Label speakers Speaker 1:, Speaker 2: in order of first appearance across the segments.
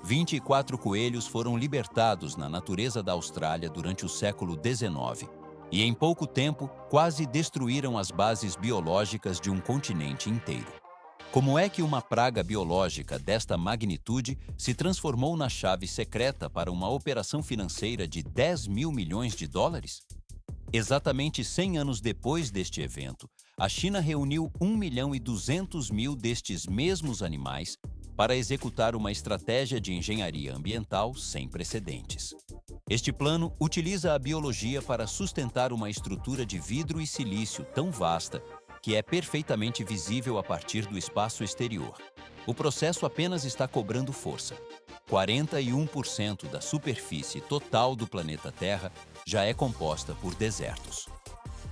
Speaker 1: 24 coelhos foram libertados na natureza da Austrália durante o século XIX e, em pouco tempo, quase destruíram as bases biológicas de um continente inteiro. Como é que uma praga biológica desta magnitude se transformou na chave secreta para uma operação financeira de 10 mil milhões de dólares? Exatamente 100 anos depois deste evento, a China reuniu 1.200.000 destes mesmos animais para executar uma estratégia de engenharia ambiental sem precedentes. Este plano utiliza a biologia para sustentar uma estrutura de vidro e silício tão vasta que é perfeitamente visível a partir do espaço exterior. O processo apenas está cobrando força. 41% da superfície total do planeta Terra já é composta por desertos.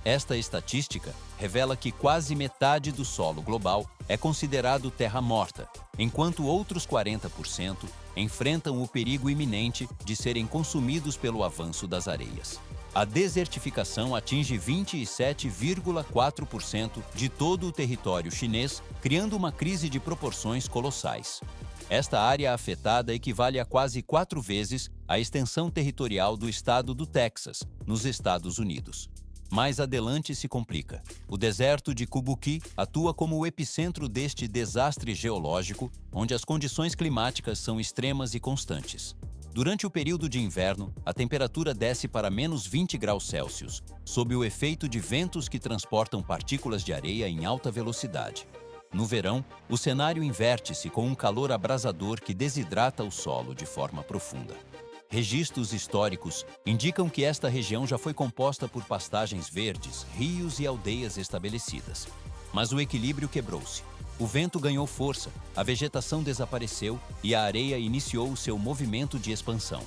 Speaker 1: Esta estatística revela que quase metade do solo global é considerado terra morta, enquanto outros 40% enfrentam o perigo iminente de serem consumidos pelo avanço das areias. A desertificação atinge 27,4% de todo o território chinês, criando uma crise de proporções colossais. Esta área afetada equivale a quase 4 vezes a extensão territorial do estado do Texas, nos Estados Unidos. Mais adelante se complica. O deserto de Kubuqi atua como o epicentro deste desastre geológico, onde as condições climáticas são extremas e constantes. Durante o período de inverno, a temperatura desce para menos 20 graus Celsius, sob o efeito de ventos que transportam partículas de areia em alta velocidade. No verão, o cenário inverte-se com um calor abrasador que desidrata o solo de forma profunda. Registros históricos indicam que esta região já foi composta por pastagens verdes, rios e aldeias estabelecidas. Mas o equilíbrio quebrou-se. O vento ganhou força, a vegetação desapareceu e a areia iniciou o seu movimento de expansão.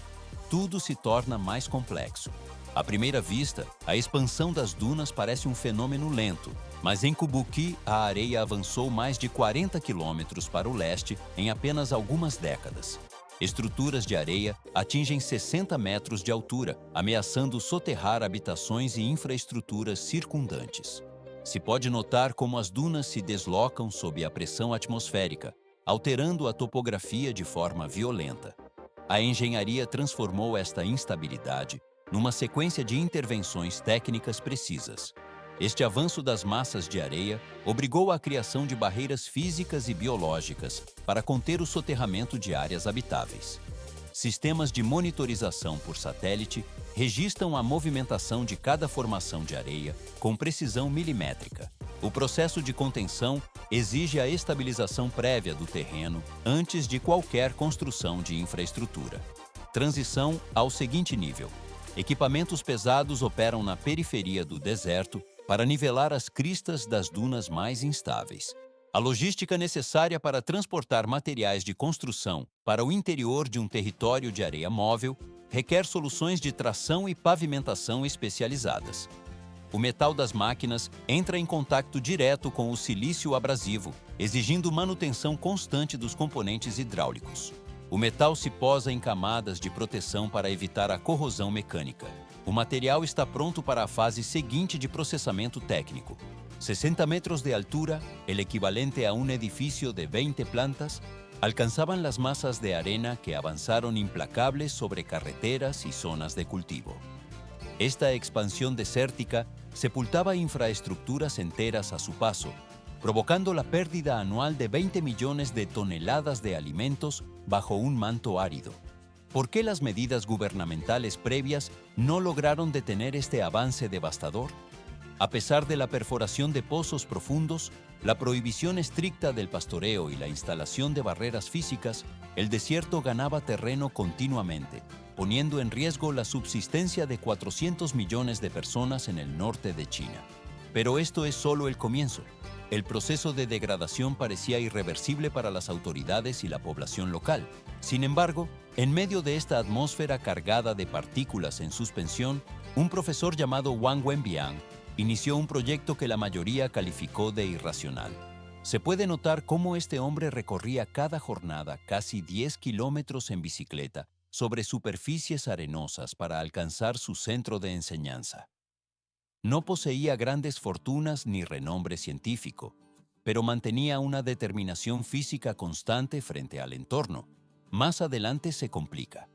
Speaker 1: Tudo se torna mais complexo. À primeira vista, a expansão das dunas parece um fenômeno lento, mas em Kubuqi a areia avançou mais de 40 quilômetros para o leste em apenas algumas décadas. Estruturas de areia atingem 60 metros de altura, ameaçando soterrar habitações e infraestruturas circundantes. Se pode notar como as dunas se deslocam sob a pressão atmosférica, alterando a topografia de forma violenta. A engenharia transformou esta instabilidade numa sequência de intervenções técnicas precisas. Este avanço das massas de areia obrigou à criação de barreiras físicas e biológicas para conter o soterramento de áreas habitáveis. Sistemas de monitorização por satélite registram a movimentação de cada formação de areia com precisão milimétrica. O processo de contenção exige a estabilização prévia do terreno antes de qualquer construção de infraestrutura. Transição ao seguinte nível. Equipamentos pesados operam na periferia do deserto para nivelar as cristas das dunas mais instáveis. A logística necessária para transportar materiais de construção para o interior de um território de areia móvel requer soluções de tração e pavimentação especializadas. O metal das máquinas entra em contato direto com o silício abrasivo, exigindo manutenção constante dos componentes hidráulicos. O metal se posa em camadas de proteção para evitar a corrosão mecânica. O material está pronto para a fase seguinte de processamento técnico. 60 metros de altura, el equivalente a un edificio de 20 plantas, alcanzaban las masas de arena que avanzaron implacables sobre carreteras y zonas de cultivo. Esta expansión desértica sepultaba infraestructuras enteras a su paso, provocando la pérdida anual de 20 millones de toneladas de alimentos bajo un manto árido. ¿Por qué las medidas gubernamentales previas no lograron detener este avance devastador? A pesar de la perforación de pozos profundos, la prohibición estricta del pastoreo y la instalación de barreras físicas, el desierto ganaba terreno continuamente, poniendo en riesgo la subsistencia de 400 millones de personas en el norte de China. Pero esto es solo el comienzo. El proceso de degradación parecía irreversible para las autoridades y la población local. Sin embargo, en medio de esta atmósfera cargada de partículas en suspensión, un profesor llamado Wang Wenbiang inició un proyecto que la mayoría calificó de irracional. Se puede notar cómo este hombre recorría cada jornada casi 10 kilómetros en bicicleta sobre superficies arenosas para alcanzar su centro de enseñanza. No poseía grandes fortunas ni renombre científico, pero mantenía una determinación física constante frente al entorno. Más adelante se complica.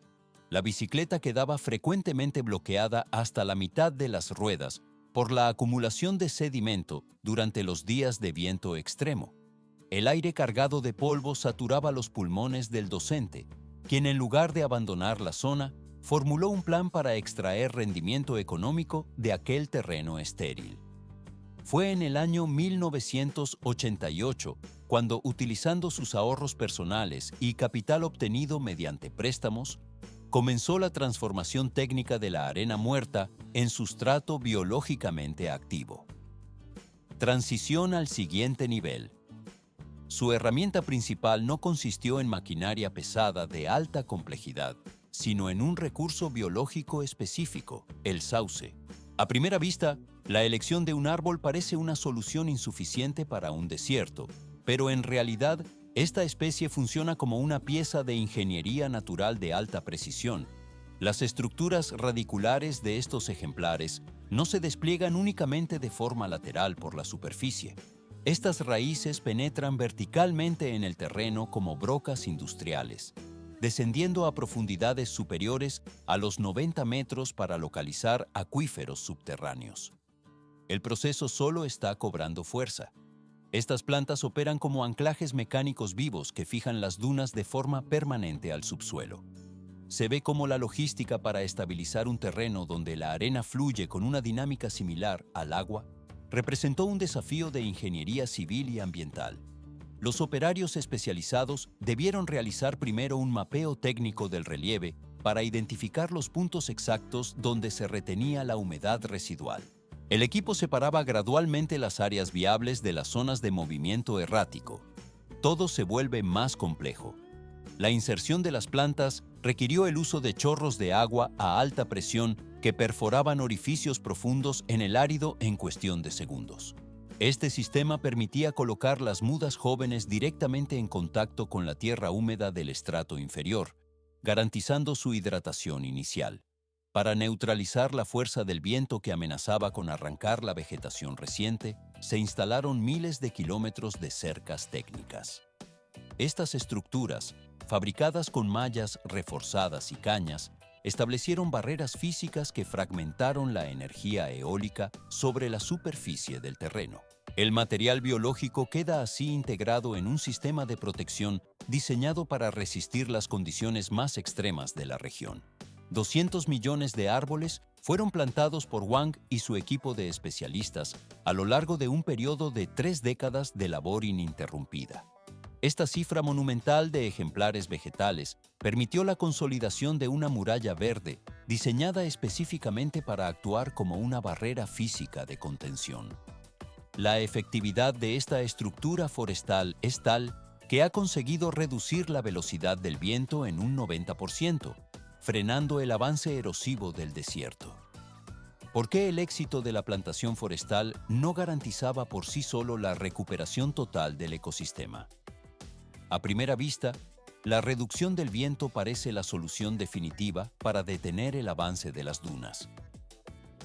Speaker 1: La bicicleta quedaba frecuentemente bloqueada hasta la mitad de las ruedas por la acumulación de sedimento durante los días de viento extremo. El aire cargado de polvo saturaba los pulmones del docente, quien en lugar de abandonar la zona, formuló un plan para extraer rendimiento económico de aquel terreno estéril. Fue en el año 1988 cuando, utilizando sus ahorros personales y capital obtenido mediante préstamos, comenzó la transformación técnica de la arena muerta en sustrato biológicamente activo. Transición al siguiente nivel. Su herramienta principal no consistió en maquinaria pesada de alta complejidad, sino en un recurso biológico específico, el sauce. A primera vista, la elección de un árbol parece una solución insuficiente para un desierto, pero en realidad, esta especie funciona como una pieza de ingeniería natural de alta precisión. Las estructuras radiculares de estos ejemplares no se despliegan únicamente de forma lateral por la superficie. Estas raíces penetran verticalmente en el terreno como brocas industriales, descendiendo a profundidades superiores a los 90 metros para localizar acuíferos subterráneos. El proceso solo está cobrando fuerza. Estas plantas operan como anclajes mecánicos vivos que fijan las dunas de forma permanente al subsuelo. Se ve cómo la logística para estabilizar un terreno donde la arena fluye con una dinámica similar al agua representó un desafío de ingeniería civil y ambiental. Los operarios especializados debieron realizar primero un mapeo técnico del relieve para identificar los puntos exactos donde se retenía la humedad residual. El equipo separaba gradualmente las áreas viables de las zonas de movimiento errático. Todo se vuelve más complejo. La inserción de las plantas requirió el uso de chorros de agua a alta presión que perforaban orificios profundos en el árido en cuestión de segundos. Este sistema permitía colocar las mudas jóvenes directamente en contacto con la tierra húmeda del estrato inferior, garantizando su hidratación inicial. Para neutralizar la fuerza del viento que amenazaba con arrancar la vegetación reciente, se instalaron miles de kilómetros de cercas técnicas. Estas estructuras, fabricadas con mallas reforzadas y cañas, establecieron barreras físicas que fragmentaron la energía eólica sobre la superficie del terreno. El material biológico queda así integrado en un sistema de protección diseñado para resistir las condiciones más extremas de la región. 200 millones de árboles fueron plantados por Wang y su equipo de especialistas a lo largo de un periodo de 3 décadas de labor ininterrumpida. Esta cifra monumental de ejemplares vegetales permitió la consolidación de una muralla verde diseñada específicamente para actuar como una barrera física de contención. La efectividad de esta estructura forestal es tal que ha conseguido reducir la velocidad del viento en un 90%, frenando el avance erosivo del desierto. ¿Por qué el éxito de la plantación forestal no garantizaba por sí solo la recuperación total del ecosistema? A primera vista, la reducción del viento parece la solución definitiva para detener el avance de las dunas.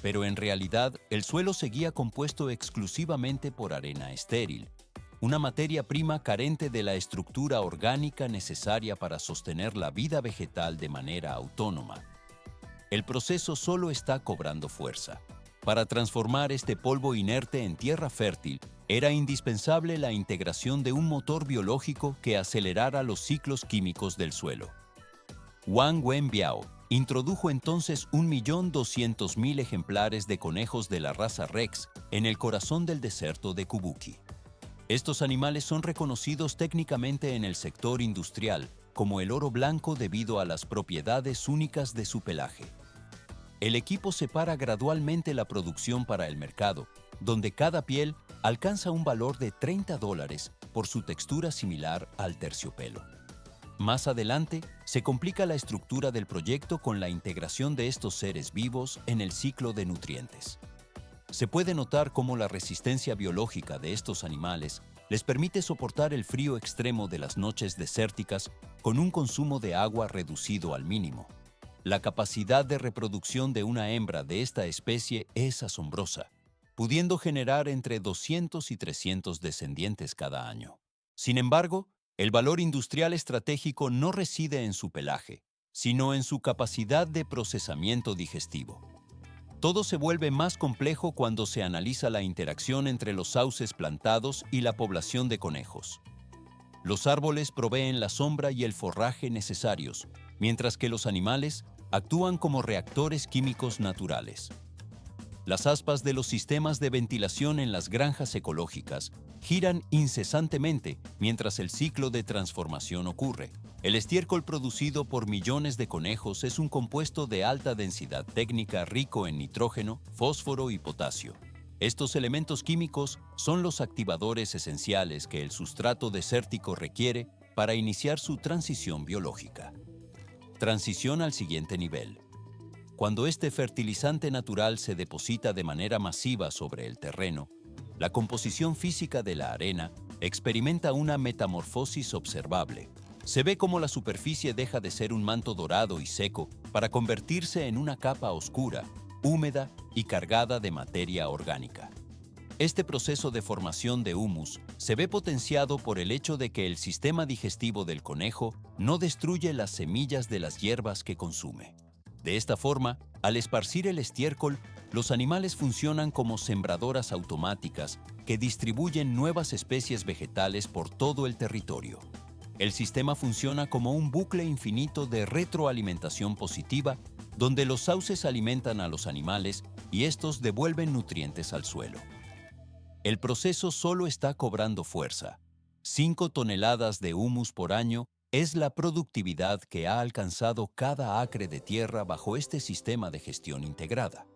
Speaker 1: Pero en realidad, el suelo seguía compuesto exclusivamente por arena estéril, una materia prima carente de la estructura orgánica necesaria para sostener la vida vegetal de manera autónoma. El proceso solo está cobrando fuerza. Para transformar este polvo inerte en tierra fértil, era indispensable la integración de un motor biológico que acelerara los ciclos químicos del suelo. Wang Wenbiao introdujo entonces 1.200.000 ejemplares de conejos de la raza Rex en el corazón del desierto de Kubuki. Estos animales son reconocidos técnicamente en el sector industrial como el oro blanco debido a las propiedades únicas de su pelaje. El equipo separa gradualmente la producción para el mercado, donde cada piel alcanza un valor de $30 por su textura similar al terciopelo. Más adelante, se complica la estructura del proyecto con la integración de estos seres vivos en el ciclo de nutrientes. Se puede notar cómo la resistencia biológica de estos animales les permite soportar el frío extremo de las noches desérticas con un consumo de agua reducido al mínimo. La capacidad de reproducción de una hembra de esta especie es asombrosa, pudiendo generar entre 200 y 300 descendientes cada año. Sin embargo, El valor industrial estratégico no reside en su pelaje, sino en su capacidad de procesamiento digestivo. Todo se vuelve más complejo cuando se analiza la interacción entre los sauces plantados y la población de conejos. Los árboles proveen la sombra y el forraje necesarios, mientras que los animales actúan como reactores químicos naturales. Las aspas de los sistemas de ventilación en las granjas ecológicas giran incesantemente mientras el ciclo de transformación ocurre. El estiércol producido por millones de conejos es un compuesto de alta densidad técnica rico en nitrógeno, fósforo y potasio. Estos elementos químicos son los activadores esenciales que el sustrato desértico requiere para iniciar su transición biológica. Transición al siguiente nivel. Cuando este fertilizante natural se deposita de manera masiva sobre el terreno, la composición física de la arena experimenta una metamorfosis observable. Se ve cómo la superficie deja de ser un manto dorado y seco para convertirse en una capa oscura, húmeda y cargada de materia orgánica. Este proceso de formación de humus se ve potenciado por el hecho de que el sistema digestivo del conejo no destruye las semillas de las hierbas que consume. De esta forma, al esparcir el estiércol, los animales funcionan como sembradoras automáticas que distribuyen nuevas especies vegetales por todo el territorio. El sistema funciona como un bucle infinito de retroalimentación positiva, donde los sauces alimentan a los animales y estos devuelven nutrientes al suelo. El proceso solo está cobrando fuerza. 5 toneladas de humus por año es la productividad que ha alcanzado cada acre de tierra bajo este sistema de gestión integrada.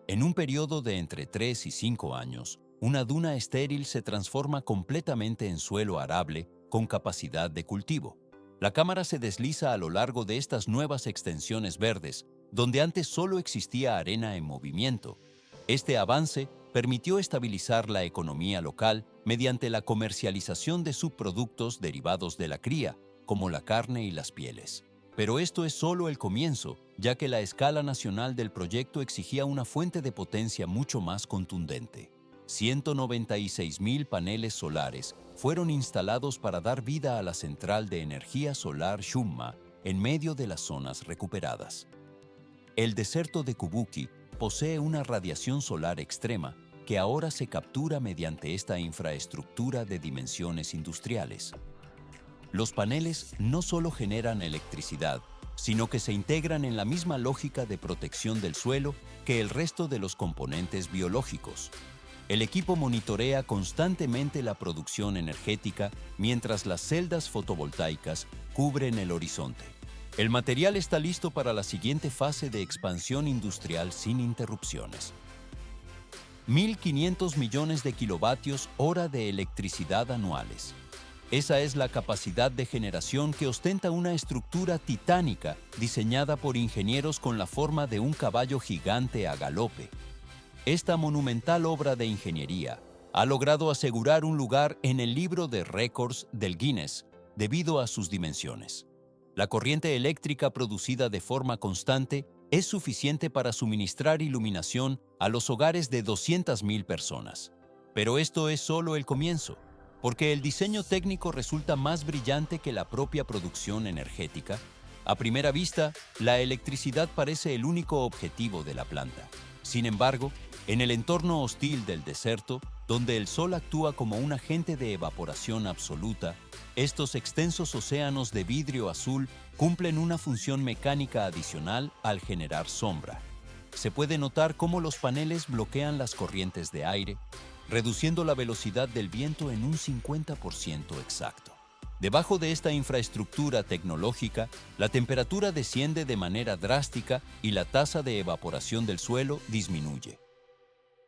Speaker 1: En un periodo de entre 3 y 5 años, una duna estéril se transforma completamente en suelo arable con capacidad de cultivo. La cámara se desliza a lo largo de estas nuevas extensiones verdes, donde antes solo existía arena en movimiento. Este avance permitió estabilizar la economía local mediante la comercialización de subproductos derivados de la cría, como la carne y las pieles. Pero esto es solo el comienzo, ya que la escala nacional del proyecto exigía una fuente de potencia mucho más contundente. 196.000 paneles solares fueron instalados para dar vida a la central de energía solar Shumma en medio de las zonas recuperadas. El desierto de Kubuki posee una radiación solar extrema que ahora se captura mediante esta infraestructura de dimensiones industriales. Los paneles no solo generan electricidad, sino que se integran en la misma lógica de protección del suelo que el resto de los componentes biológicos. El equipo monitorea constantemente la producción energética mientras las celdas fotovoltaicas cubren el horizonte. El material está listo para la siguiente fase de expansión industrial sin interrupciones. 1.500 millones de kilovatios hora de electricidad anuales. Esa es la capacidad de generación que ostenta una estructura titánica diseñada por ingenieros con la forma de un caballo gigante a galope. Esta monumental obra de ingeniería ha logrado asegurar un lugar en el libro de récords del Guinness debido a sus dimensiones. La corriente eléctrica producida de forma constante es suficiente para suministrar iluminación a los hogares de 200.000 personas. Pero esto es solo el comienzo, porque el diseño técnico resulta más brillante que la propia producción energética. A primera vista, la electricidad parece el único objetivo de la planta. Sin embargo, en el entorno hostil del desierto, donde el sol actúa como un agente de evaporación absoluta, estos extensos océanos de vidrio azul cumplen una función mecánica adicional al generar sombra. Se puede notar cómo los paneles bloquean las corrientes de aire, reduciendo la velocidad del viento en un 50% exacto. Debajo de esta infraestructura tecnológica, la temperatura desciende de manera drástica y la tasa de evaporación del suelo disminuye.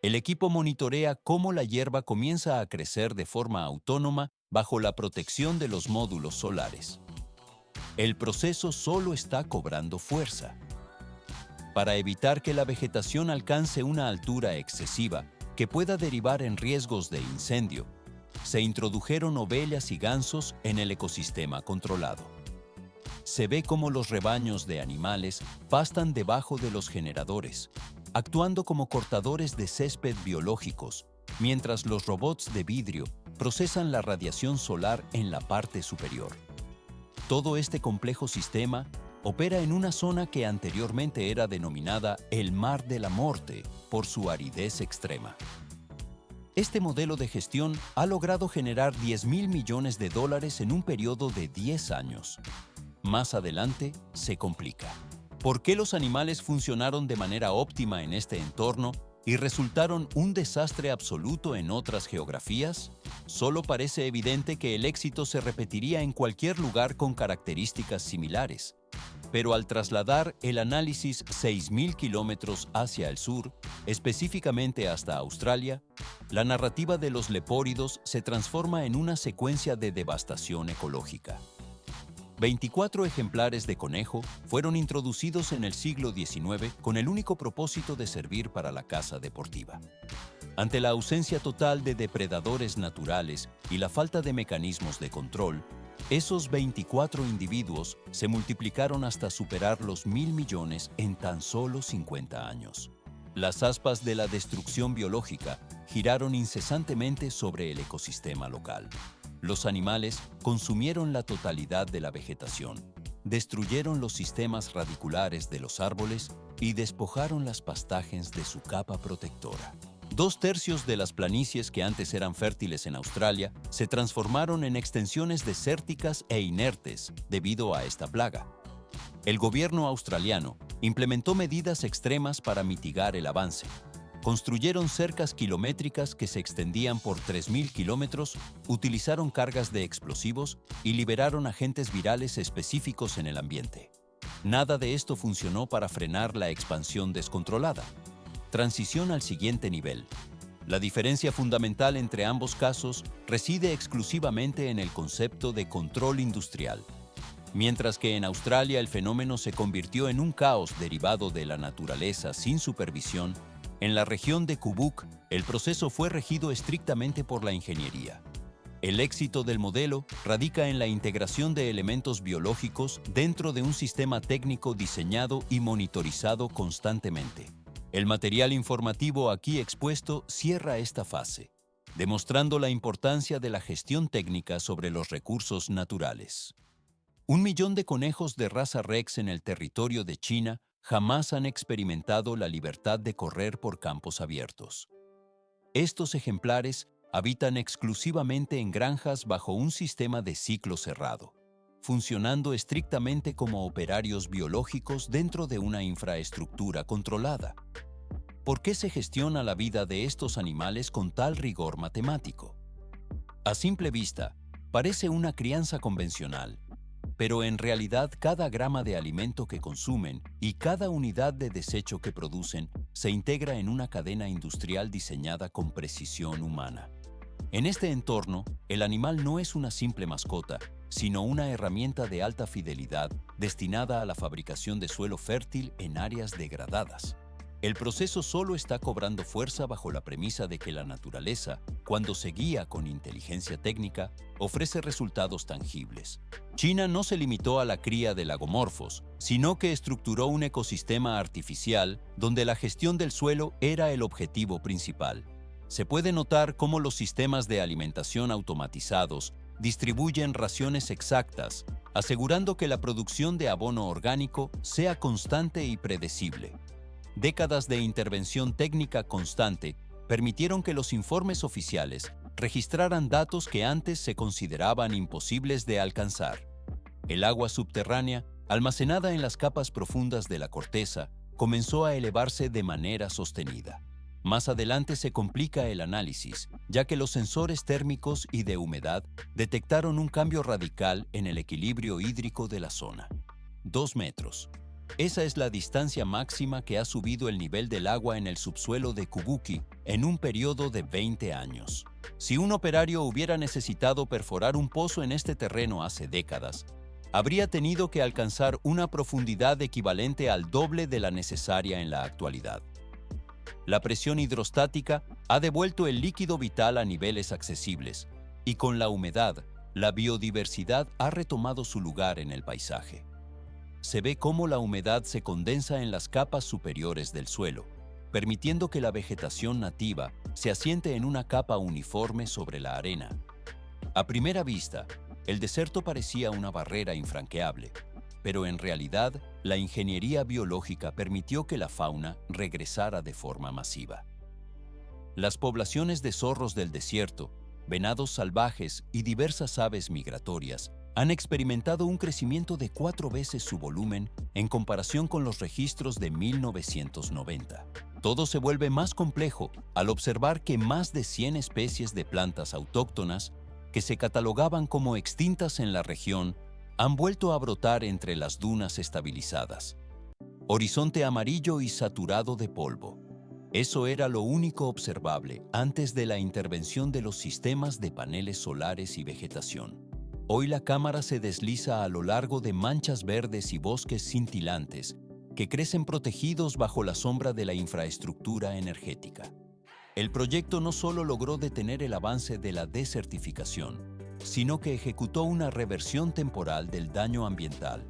Speaker 1: El equipo monitorea cómo la hierba comienza a crecer de forma autónoma bajo la protección de los módulos solares. El proceso solo está cobrando fuerza. Para evitar que la vegetación alcance una altura excesiva que pueda derivar en riesgos de incendio, se introdujeron ovejas y gansos en el ecosistema controlado. Se ve cómo los rebaños de animales pastan debajo de los generadores, actuando como cortadores de césped biológicos, mientras los robots de vidrio procesan la radiación solar en la parte superior. Todo este complejo sistema opera en una zona que anteriormente era denominada el Mar de la Muerte por su aridez extrema. Este modelo de gestión ha logrado generar $10.000 millones en un periodo de 10 años. Más adelante se complica. ¿Por qué los animales funcionaron de manera óptima en este entorno y resultaron un desastre absoluto en otras geografías? Solo parece evidente que el éxito se repetiría en cualquier lugar con características similares. Pero al trasladar el análisis 6.000 kilómetros hacia el sur, específicamente hasta Australia, la narrativa de los lepóridos se transforma en una secuencia de devastación ecológica. 24 ejemplares de conejo fueron introducidos en el siglo XIX con el único propósito de servir para la caza deportiva. Ante la ausencia total de depredadores naturales y la falta de mecanismos de control, esos 24 individuos se multiplicaron hasta superar los 1.000 millones en tan solo 50 años. Las aspas de la destrucción biológica giraron incesantemente sobre el ecosistema local. Los animales consumieron la totalidad de la vegetación, destruyeron los sistemas radiculares de los árboles y despojaron las pastajes de su capa protectora. 2/3 de las planicies que antes eran fértiles en Australia se transformaron en extensiones desérticas e inertes debido a esta plaga. El gobierno australiano implementó medidas extremas para mitigar el avance. Construyeron cercas kilométricas que se extendían por 3.000 kilómetros, utilizaron cargas de explosivos y liberaron agentes virales específicos en el ambiente. Nada de esto funcionó para frenar la expansión descontrolada. Transición al siguiente nivel. La diferencia fundamental entre ambos casos reside exclusivamente en el concepto de control industrial. Mientras que en Australia el fenómeno se convirtió en un caos derivado de la naturaleza sin supervisión, en la región de Quebec, el proceso fue regido estrictamente por la ingeniería. El éxito del modelo radica en la integración de elementos biológicos dentro de un sistema técnico diseñado y monitorizado constantemente. El material informativo aquí expuesto cierra esta fase, demostrando la importancia de la gestión técnica sobre los recursos naturales. 1 millón de conejos de raza Rex en el territorio de China jamás han experimentado la libertad de correr por campos abiertos. Estos ejemplares habitan exclusivamente en granjas bajo un sistema de ciclo cerrado, funcionando estrictamente como operarios biológicos dentro de una infraestructura controlada. ¿Por qué se gestiona la vida de estos animales con tal rigor matemático? A simple vista, parece una crianza convencional, pero en realidad cada grama de alimento que consumen y cada unidad de desecho que producen se integra en una cadena industrial diseñada con precisión humana. En este entorno, el animal no es una simple mascota, sino una herramienta de alta fidelidad destinada a la fabricación de suelo fértil en áreas degradadas. El proceso solo está cobrando fuerza bajo la premisa de que la naturaleza, cuando se guía con inteligencia técnica, ofrece resultados tangibles. China no se limitó a la cría de lagomorfos, sino que estructuró un ecosistema artificial donde la gestión del suelo era el objetivo principal. Se puede notar cómo los sistemas de alimentación automatizados distribuyen raciones exactas, asegurando que la producción de abono orgánico sea constante y predecible. Décadas de intervención técnica constante permitieron que los informes oficiales registraran datos que antes se consideraban imposibles de alcanzar. El agua subterránea, almacenada en las capas profundas de la corteza, comenzó a elevarse de manera sostenida. Más adelante se complica el análisis, ya que los sensores térmicos y de humedad detectaron un cambio radical en el equilibrio hídrico de la zona. 2 metros. Esa es la distancia máxima que ha subido el nivel del agua en el subsuelo de Quebec en un periodo de 20 años. Si un operario hubiera necesitado perforar un pozo en este terreno hace décadas, habría tenido que alcanzar una profundidad equivalente al doble de la necesaria en la actualidad. La presión hidrostática ha devuelto el líquido vital a niveles accesibles, y con la humedad, la biodiversidad ha retomado su lugar en el paisaje. Se ve cómo la humedad se condensa en las capas superiores del suelo, permitiendo que la vegetación nativa se asiente en una capa uniforme sobre la arena, A primera vista, el desierto parecía una barrera infranqueable, pero en realidad la ingeniería biológica permitió que la fauna regresara de forma masiva. Las poblaciones de zorros del desierto, venados salvajes y diversas aves migratorias han experimentado un crecimiento de 4 veces su volumen en comparación con los registros de 1990. Todo se vuelve más complejo al observar que más de 100 especies de plantas autóctonas que se catalogaban como extintas en la región han vuelto a brotar entre las dunas estabilizadas. Horizonte amarillo y saturado de polvo. Eso era lo único observable antes de la intervención de los sistemas de paneles solares y vegetación. Hoy la cámara se desliza a lo largo de manchas verdes y bosques cintilantes que crecen protegidos bajo la sombra de la infraestructura energética. El proyecto no solo logró detener el avance de la desertificación, sino que ejecutó una reversión temporal del daño ambiental,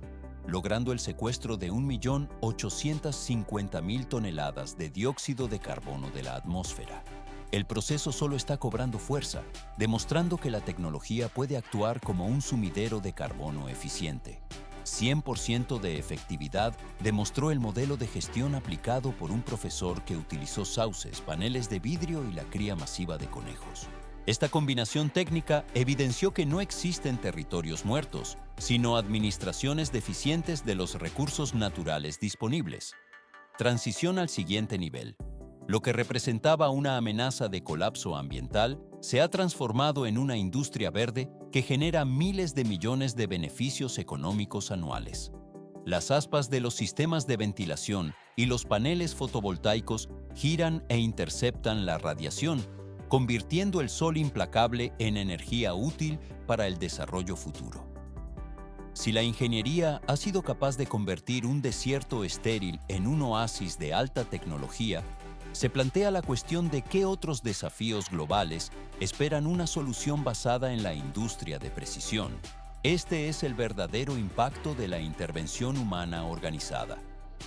Speaker 1: logrando el secuestro de 1.850.000 toneladas de dióxido de carbono de la atmósfera. El proceso solo está cobrando fuerza, demostrando que la tecnología puede actuar como un sumidero de carbono eficiente. 100% de efectividad demostró el modelo de gestión aplicado por un profesor que utilizó sauces, paneles de vidrio y la cría masiva de conejos. Esta combinación técnica evidenció que no existen territorios muertos, sino administraciones deficientes de los recursos naturales disponibles. Transición al siguiente nivel. Lo que representaba una amenaza de colapso ambiental se ha transformado en una industria verde que genera miles de millones de beneficios económicos anuales. Las aspas de los sistemas de ventilación y los paneles fotovoltaicos giran e interceptan la radiación, convirtiendo el sol implacable en energía útil para el desarrollo futuro. Si la ingeniería ha sido capaz de convertir un desierto estéril en un oasis de alta tecnología, se plantea la cuestión de qué otros desafíos globales esperan una solución basada en la industria de precisión. Este es el verdadero impacto de la intervención humana organizada.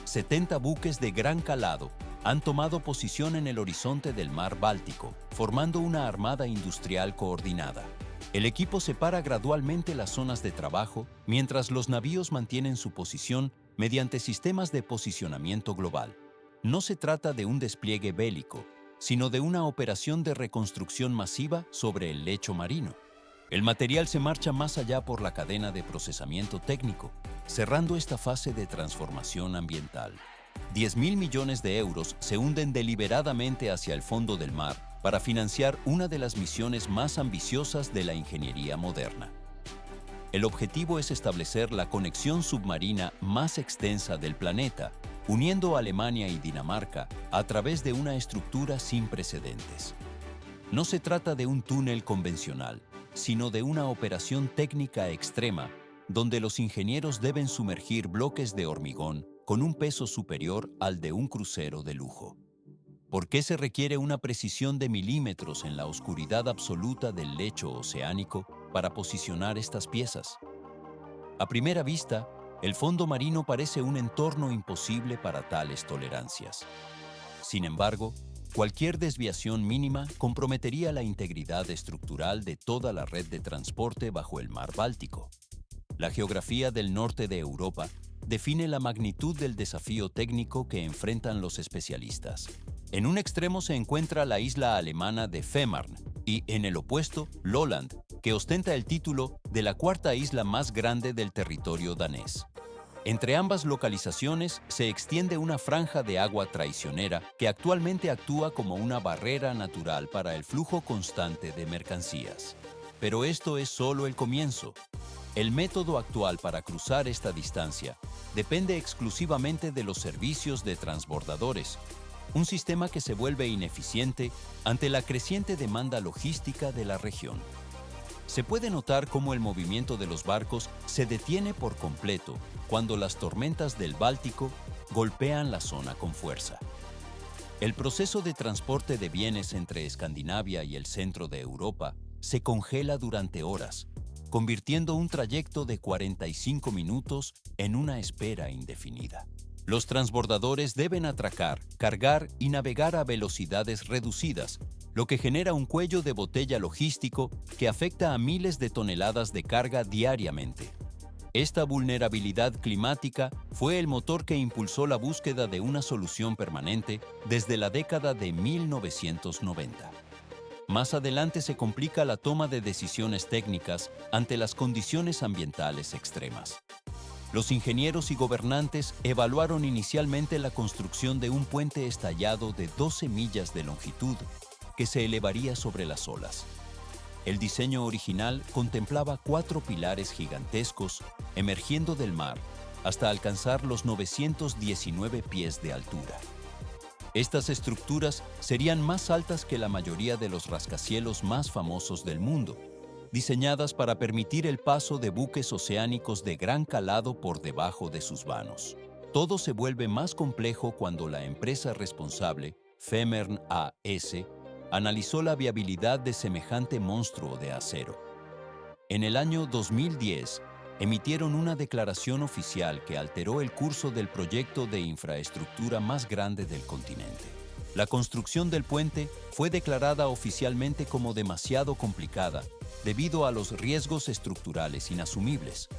Speaker 1: 70 buques de gran calado han tomado posición en el horizonte del mar Báltico, formando una armada industrial coordinada. El equipo separa gradualmente las zonas de trabajo mientras los navíos mantienen su posición mediante sistemas de posicionamiento global. No se trata de un despliegue bélico, sino de una operación de reconstrucción masiva sobre el lecho marino. El material se marcha más allá por la cadena de procesamiento técnico, cerrando esta fase de transformación ambiental. 10.000 millones de euros se hunden deliberadamente hacia el fondo del mar para financiar una de las misiones más ambiciosas de la ingeniería moderna. El objetivo es establecer la conexión submarina más extensa del planeta, uniendo Alemania y Dinamarca a través de una estructura sin precedentes. No se trata de un túnel convencional, sino de una operación técnica extrema, donde los ingenieros deben sumergir bloques de hormigón con un peso superior al de un crucero de lujo. ¿Por qué se requiere una precisión de milímetros en la oscuridad absoluta del lecho oceánico para posicionar estas piezas? A primera vista, el fondo marino parece un entorno imposible para tales tolerancias. Sin embargo, cualquier desviación mínima comprometería la integridad estructural de toda la red de transporte bajo el mar Báltico. La geografía del norte de Europa define la magnitud del desafío técnico que enfrentan los especialistas. En un extremo se encuentra la isla alemana de Fehmarn y, en el opuesto, Lolland, que ostenta el título de la cuarta isla más grande del territorio danés. Entre ambas localizaciones se extiende una franja de agua traicionera que actualmente actúa como una barrera natural para el flujo constante de mercancías. Pero esto es solo el comienzo. El método actual para cruzar esta distancia depende exclusivamente de los servicios de transbordadores, un sistema que se vuelve ineficiente ante la creciente demanda logística de la región. Se puede notar cómo el movimiento de los barcos se detiene por completo cuando las tormentas del Báltico golpean la zona con fuerza. El proceso de transporte de bienes entre Escandinavia y el centro de Europa se congela durante horas, convirtiendo un trayecto de 45 minutos en una espera indefinida. Los transbordadores deben atracar, cargar y navegar a velocidades reducidas, lo que genera un cuello de botella logístico que afecta a miles de toneladas de carga diariamente. Esta vulnerabilidad climática fue el motor que impulsó la búsqueda de una solución permanente desde la década de 1990. Más adelante se complica la toma de decisiones técnicas ante las condiciones ambientales extremas. Los ingenieros y gobernantes evaluaron inicialmente la construcción de un puente estallado de 12 millas de longitud que se elevaría sobre las olas. El diseño original contemplaba 4 pilares gigantescos emergiendo del mar hasta alcanzar los 919 pies de altura. Estas estructuras serían más altas que la mayoría de los rascacielos más famosos del mundo, diseñadas para permitir el paso de buques oceánicos de gran calado por debajo de sus vanos. Todo se vuelve más complejo cuando la empresa responsable, Fehmarn AS, analizó la viabilidad de semejante monstruo de acero. En el año 2010, emitieron una declaración oficial que alteró el curso del proyecto de infraestructura más grande del continente. La construcción del puente fue declarada oficialmente como demasiado complicada debido a los riesgos estructurales inasumibles.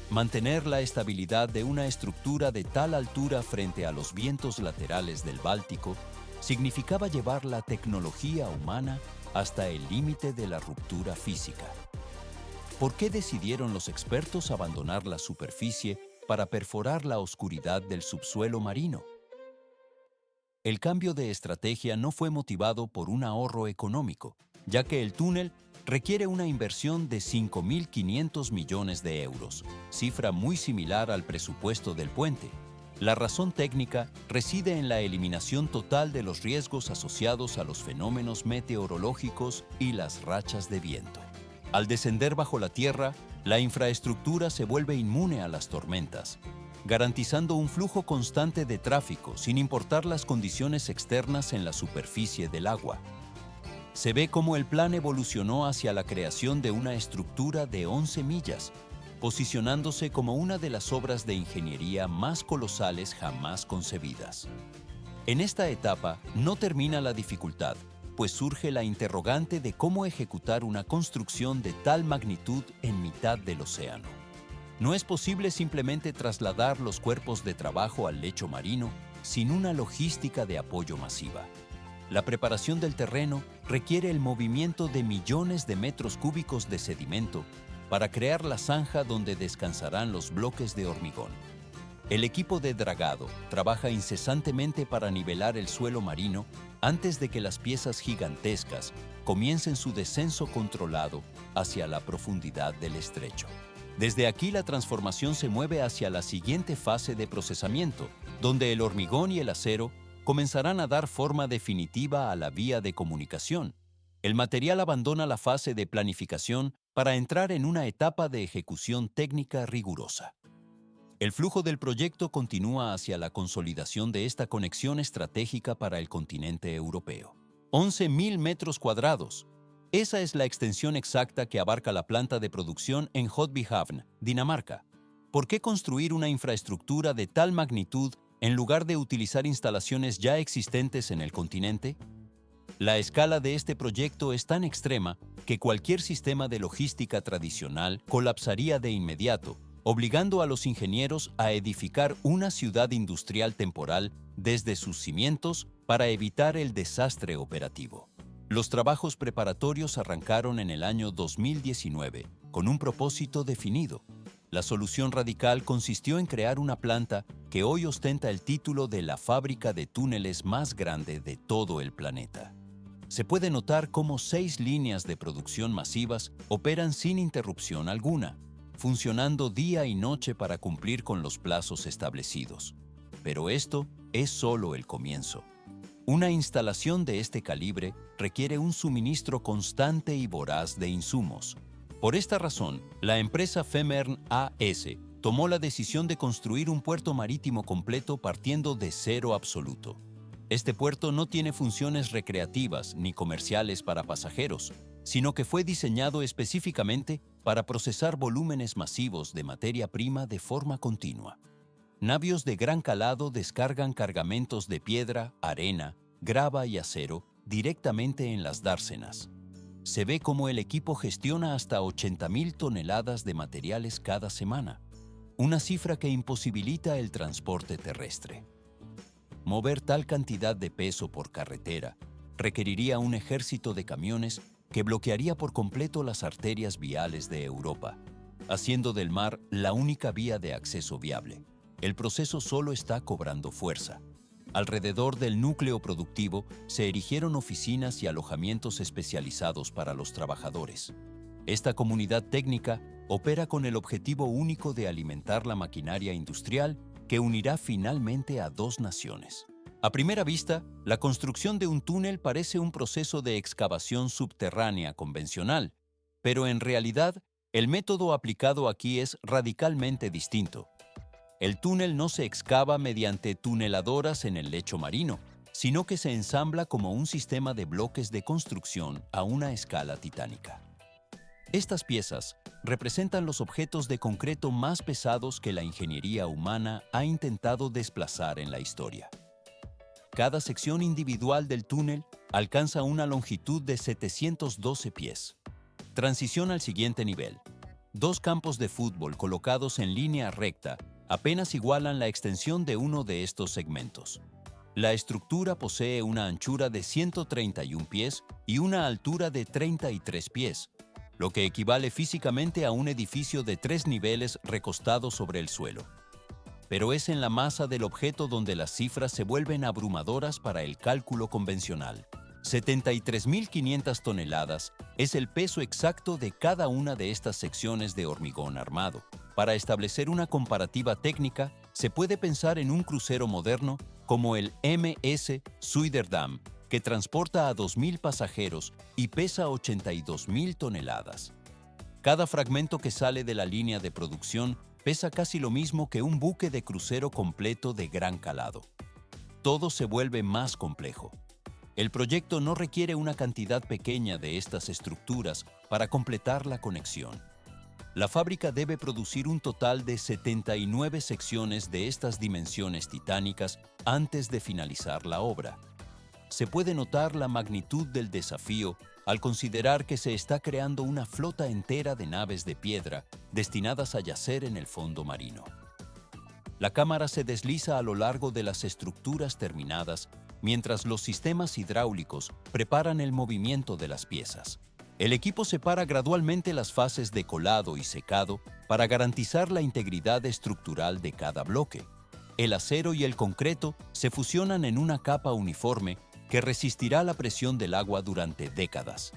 Speaker 1: Mantener la estabilidad de una estructura de tal altura frente a los vientos laterales del Báltico significaba llevar la tecnología humana hasta el límite de la ruptura física. ¿Por qué decidieron los expertos abandonar la superficie para perforar la oscuridad del subsuelo marino? El cambio de estrategia no fue motivado por un ahorro económico, ya que el túnel requiere una inversión de 5.500 millones de euros, cifra muy similar al presupuesto del puente. La razón técnica reside en la eliminación total de los riesgos asociados a los fenómenos meteorológicos y las rachas de viento. Al descender bajo la tierra, la infraestructura se vuelve inmune a las tormentas, garantizando un flujo constante de tráfico sin importar las condiciones externas en la superficie del agua. Se ve cómo el plan evolucionó hacia la creación de una estructura de 11 millas, posicionándose como una de las obras de ingeniería más colosales jamás concebidas. En esta etapa no termina la dificultad, pues surge la interrogante de cómo ejecutar una construcción de tal magnitud en mitad del océano. No es posible simplemente trasladar los cuerpos de trabajo al lecho marino sin una logística de apoyo masiva. La preparación del terreno requiere el movimiento de millones de metros cúbicos de sedimento para crear la zanja donde descansarán los bloques de hormigón. El equipo de dragado trabaja incesantemente para nivelar el suelo marino antes de que las piezas gigantescas comiencen su descenso controlado hacia la profundidad del estrecho. Desde aquí la transformación se mueve hacia la siguiente fase de procesamiento, donde el hormigón y el acero comenzarán a dar forma definitiva a la vía de comunicación. El material abandona la fase de planificación para entrar en una etapa de ejecución técnica rigurosa. El flujo del proyecto continúa hacia la consolidación de esta conexión estratégica para el continente europeo. 11.000 metros cuadrados. Esa es la extensión exacta que abarca la planta de producción en Hotbyhavn, Dinamarca. ¿Por qué construir una infraestructura de tal magnitud en lugar de utilizar instalaciones ya existentes en el continente? La escala de este proyecto es tan extrema que cualquier sistema de logística tradicional colapsaría de inmediato, obligando a los ingenieros a edificar una ciudad industrial temporal desde sus cimientos para evitar el desastre operativo. Los trabajos preparatorios arrancaron en el año 2019 con un propósito definido. La solución radical consistió en crear una planta que hoy ostenta el título de la fábrica de túneles más grande de todo el planeta. Se puede notar cómo 6 líneas de producción masivas operan sin interrupción alguna, funcionando día y noche para cumplir con los plazos establecidos. Pero esto es solo el comienzo. Una instalación de este calibre requiere un suministro constante y voraz de insumos. Por esta razón, la empresa Fehmarn AS tomó la decisión de construir un puerto marítimo completo partiendo de cero absoluto. Este puerto no tiene funciones recreativas ni comerciales para pasajeros, sino que fue diseñado específicamente para procesar volúmenes masivos de materia prima de forma continua. Navios de gran calado descargan cargamentos de piedra, arena, grava y acero directamente en las dársenas. Se ve cómo el equipo gestiona hasta 80.000 toneladas de materiales cada semana, una cifra que imposibilita el transporte terrestre. Mover tal cantidad de peso por carretera requeriría un ejército de camiones que bloquearía por completo las arterias viales de Europa, haciendo del mar la única vía de acceso viable. El proceso solo está cobrando fuerza. Alrededor del núcleo productivo se erigieron oficinas y alojamientos especializados para los trabajadores. Esta comunidad técnica opera con el objetivo único de alimentar la maquinaria industrial que unirá finalmente a dos naciones. A primera vista, la construcción de un túnel parece un proceso de excavación subterránea convencional, pero en realidad, el método aplicado aquí es radicalmente distinto. El túnel no se excava mediante tuneladoras en el lecho marino, sino que se ensambla como un sistema de bloques de construcción a una escala titánica. Estas piezas representan los objetos de concreto más pesados que la ingeniería humana ha intentado desplazar en la historia. Cada sección individual del túnel alcanza una longitud de 712 pies. Transición al siguiente nivel. Dos campos de fútbol colocados en línea recta apenas igualan la extensión de uno de estos segmentos. La estructura posee una anchura de 131 pies y una altura de 33 pies, lo que equivale físicamente a un edificio de 3 niveles recostado sobre el suelo. Pero es en la masa del objeto donde las cifras se vuelven abrumadoras para el cálculo convencional. 73.500 toneladas es el peso exacto de cada una de estas secciones de hormigón armado. Para establecer una comparativa técnica, se puede pensar en un crucero moderno como el MS Zuiderdam, que transporta a 2.000 pasajeros y pesa 82.000 toneladas. Cada fragmento que sale de la línea de producción pesa casi lo mismo que un buque de crucero completo de gran calado. Todo se vuelve más complejo. El proyecto no requiere una cantidad pequeña de estas estructuras para completar la conexión. La fábrica debe producir un total de 79 secciones de estas dimensiones titánicas antes de finalizar la obra. Se puede notar la magnitud del desafío al considerar que se está creando una flota entera de naves de piedra destinadas a yacer en el fondo marino. La cámara se desliza a lo largo de las estructuras terminadas mientras los sistemas hidráulicos preparan el movimiento de las piezas. El equipo separa gradualmente las fases de colado y secado para garantizar la integridad estructural de cada bloque. El acero y el concreto se fusionan en una capa uniforme que resistirá la presión del agua durante décadas.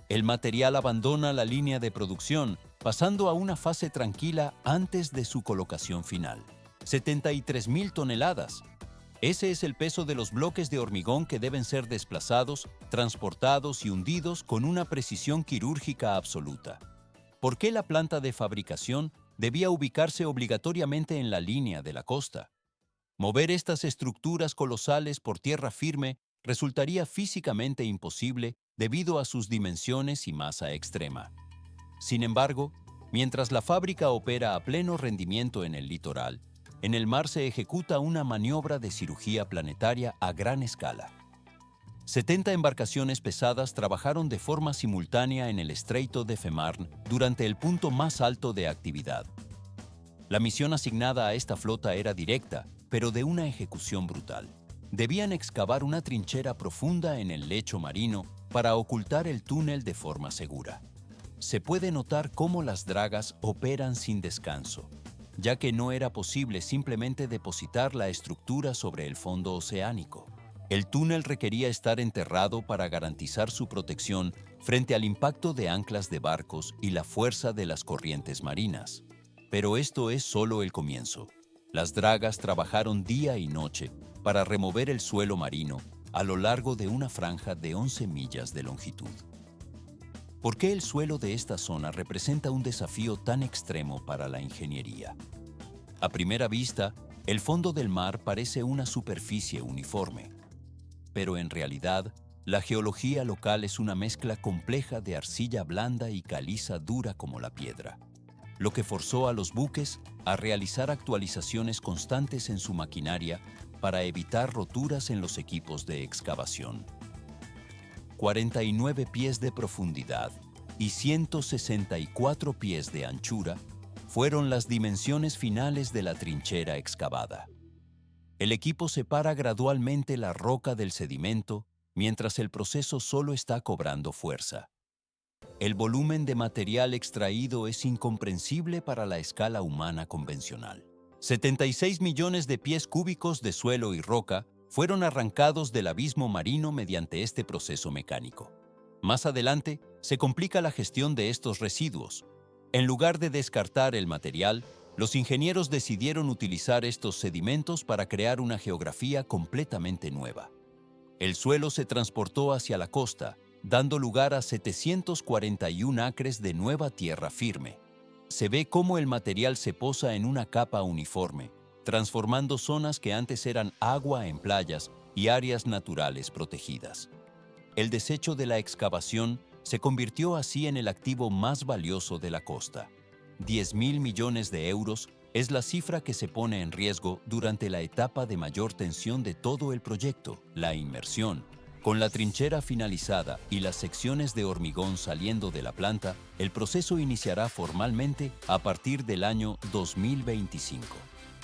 Speaker 1: El material abandona la línea de producción, pasando a una fase tranquila antes de su colocación final. 73.000 toneladas. Ese es el peso de los bloques de hormigón que deben ser desplazados, transportados y hundidos con una precisión quirúrgica absoluta. ¿Por qué la planta de fabricación debía ubicarse obligatoriamente en la línea de la costa? Mover estas estructuras colosales por tierra firme resultaría físicamente imposible debido a sus dimensiones y masa extrema. Sin embargo, mientras la fábrica opera a pleno rendimiento en el litoral, en el mar se ejecuta una maniobra de cirugía planetaria a gran escala. 70 embarcaciones pesadas trabajaron de forma simultánea en el estreito de Fehmarn durante el punto más alto de actividad. La misión asignada a esta flota era directa, pero de una ejecución brutal. Debían excavar una trinchera profunda en el lecho marino para ocultar el túnel de forma segura. Se puede notar cómo las dragas operan sin descanso, ya que no era posible simplemente depositar la estructura sobre el fondo oceánico. El túnel requería estar enterrado para garantizar su protección frente al impacto de anclas de barcos y la fuerza de las corrientes marinas. Pero esto es solo el comienzo. Las dragas trabajaron día y noche para remover el suelo marino a lo largo de una franja de 11 millas de longitud. ¿Por qué el suelo de esta zona representa un desafío tan extremo para la ingeniería? A primera vista, el fondo del mar parece una superficie uniforme. Pero en realidad, la geología local es una mezcla compleja de arcilla blanda y caliza dura como la piedra. lo que forzó a los buques a realizar actualizaciones constantes en su maquinaria para evitar roturas en los equipos de excavación. 49 pies de profundidad y 164 pies de anchura fueron las dimensiones finales de la trinchera excavada. El equipo separa gradualmente la roca del sedimento mientras el proceso solo está cobrando fuerza. El volumen de material extraído es incomprensible para la escala humana convencional. 76 millones de pies cúbicos de suelo y roca fueron arrancados del abismo marino mediante este proceso mecánico. Más adelante, se complica la gestión de estos residuos. En lugar de descartar el material, los ingenieros decidieron utilizar estos sedimentos para crear una geografía completamente nueva. El suelo se transportó hacia la costa, dando lugar a 741 acres de nueva tierra firme. Se ve cómo el material se posa en una capa uniforme, transformando zonas que antes eran agua en playas y áreas naturales protegidas. El desecho de la excavación se convirtió así en el activo más valioso de la costa. 10.000 millones de euros es la cifra que se pone en riesgo durante la etapa de mayor tensión de todo el proyecto, la inmersión. Con la trinchera finalizada y las secciones de hormigón saliendo de la planta, el proceso iniciará formalmente a partir del año 2025.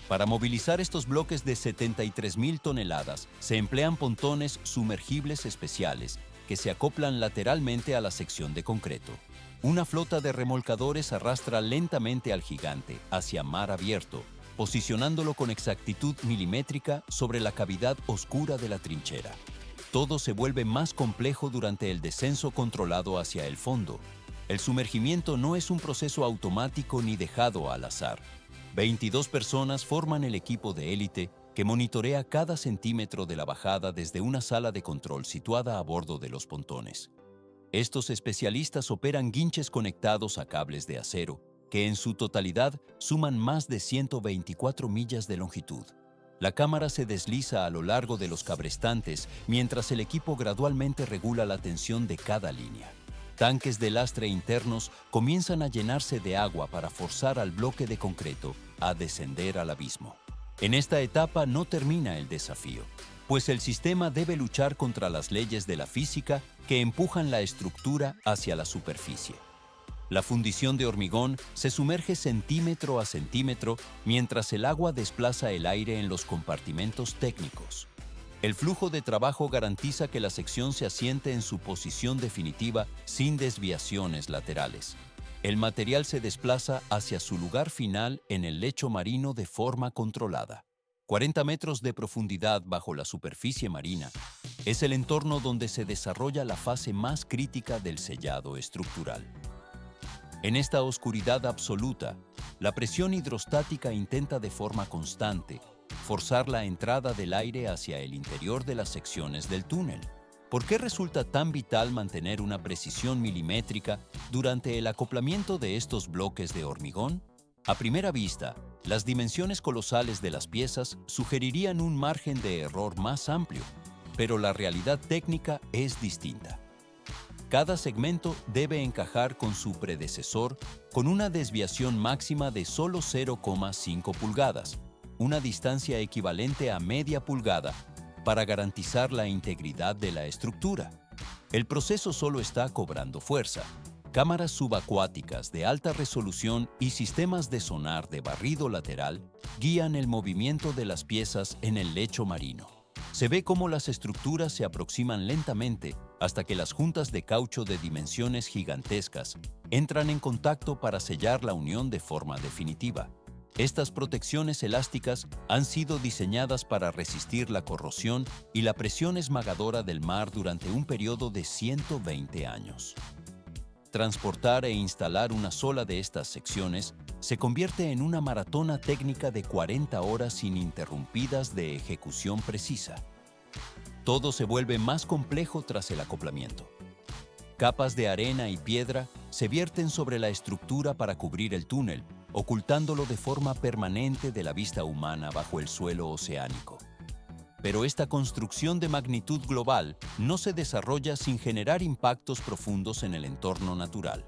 Speaker 1: Para movilizar estos bloques de 73.000 toneladas, se emplean pontones sumergibles especiales que se acoplan lateralmente a la sección de concreto. Una flota de remolcadores arrastra lentamente al gigante hacia mar abierto, posicionándolo con exactitud milimétrica sobre la cavidad oscura de la trinchera. Todo se vuelve más complejo durante el descenso controlado hacia el fondo. El sumergimiento no es un proceso automático ni dejado al azar. 22 personas forman el equipo de élite que monitorea cada centímetro de la bajada desde una sala de control situada a bordo de los pontones. Estos especialistas operan guinches conectados a cables de acero, que en su totalidad suman más de 124 millas de longitud. La cámara se desliza a lo largo de los cabrestantes mientras el equipo gradualmente regula la tensión de cada línea. Tanques de lastre internos comienzan a llenarse de agua para forzar al bloque de concreto a descender al abismo. En esta etapa no termina el desafío, pues el sistema debe luchar contra las leyes de la física que empujan la estructura hacia la superficie. La fundición de hormigón se sumerge centímetro a centímetro mientras el agua desplaza el aire en los compartimentos técnicos. El flujo de trabajo garantiza que la sección se asiente en su posición definitiva sin desviaciones laterales. El material se desplaza hacia su lugar final en el lecho marino de forma controlada. 40 metros de profundidad bajo la superficie marina es el entorno donde se desarrolla la fase más crítica del sellado estructural. En esta oscuridad absoluta, la presión hidrostática intenta de forma constante forzar la entrada del aire hacia el interior de las secciones del túnel. ¿Por qué resulta tan vital mantener una precisión milimétrica durante el acoplamiento de estos bloques de hormigón? A primera vista, las dimensiones colosales de las piezas sugerirían un margen de error más amplio, pero la realidad técnica es distinta. Cada segmento debe encajar con su predecesor con una desviación máxima de solo 0,5 pulgadas, una distancia equivalente a media pulgada, para garantizar la integridad de la estructura. El proceso solo está cobrando fuerza. Cámaras subacuáticas de alta resolución y sistemas de sonar de barrido lateral guían el movimiento de las piezas en el lecho marino. Se ve cómo las estructuras se aproximan lentamente hasta que las juntas de caucho de dimensiones gigantescas entran en contacto para sellar la unión de forma definitiva. Estas protecciones elásticas han sido diseñadas para resistir la corrosión y la presión esmagadora del mar durante un periodo de 120 años. Transportar e instalar una sola de estas secciones se convierte en una maratona técnica de 40 horas ininterrumpidas de ejecución precisa. Todo se vuelve más complejo tras el acoplamiento. Capas de arena y piedra se vierten sobre la estructura para cubrir el túnel, ocultándolo de forma permanente de la vista humana bajo el suelo oceánico. Pero esta construcción de magnitud global no se desarrolla sin generar impactos profundos en el entorno natural.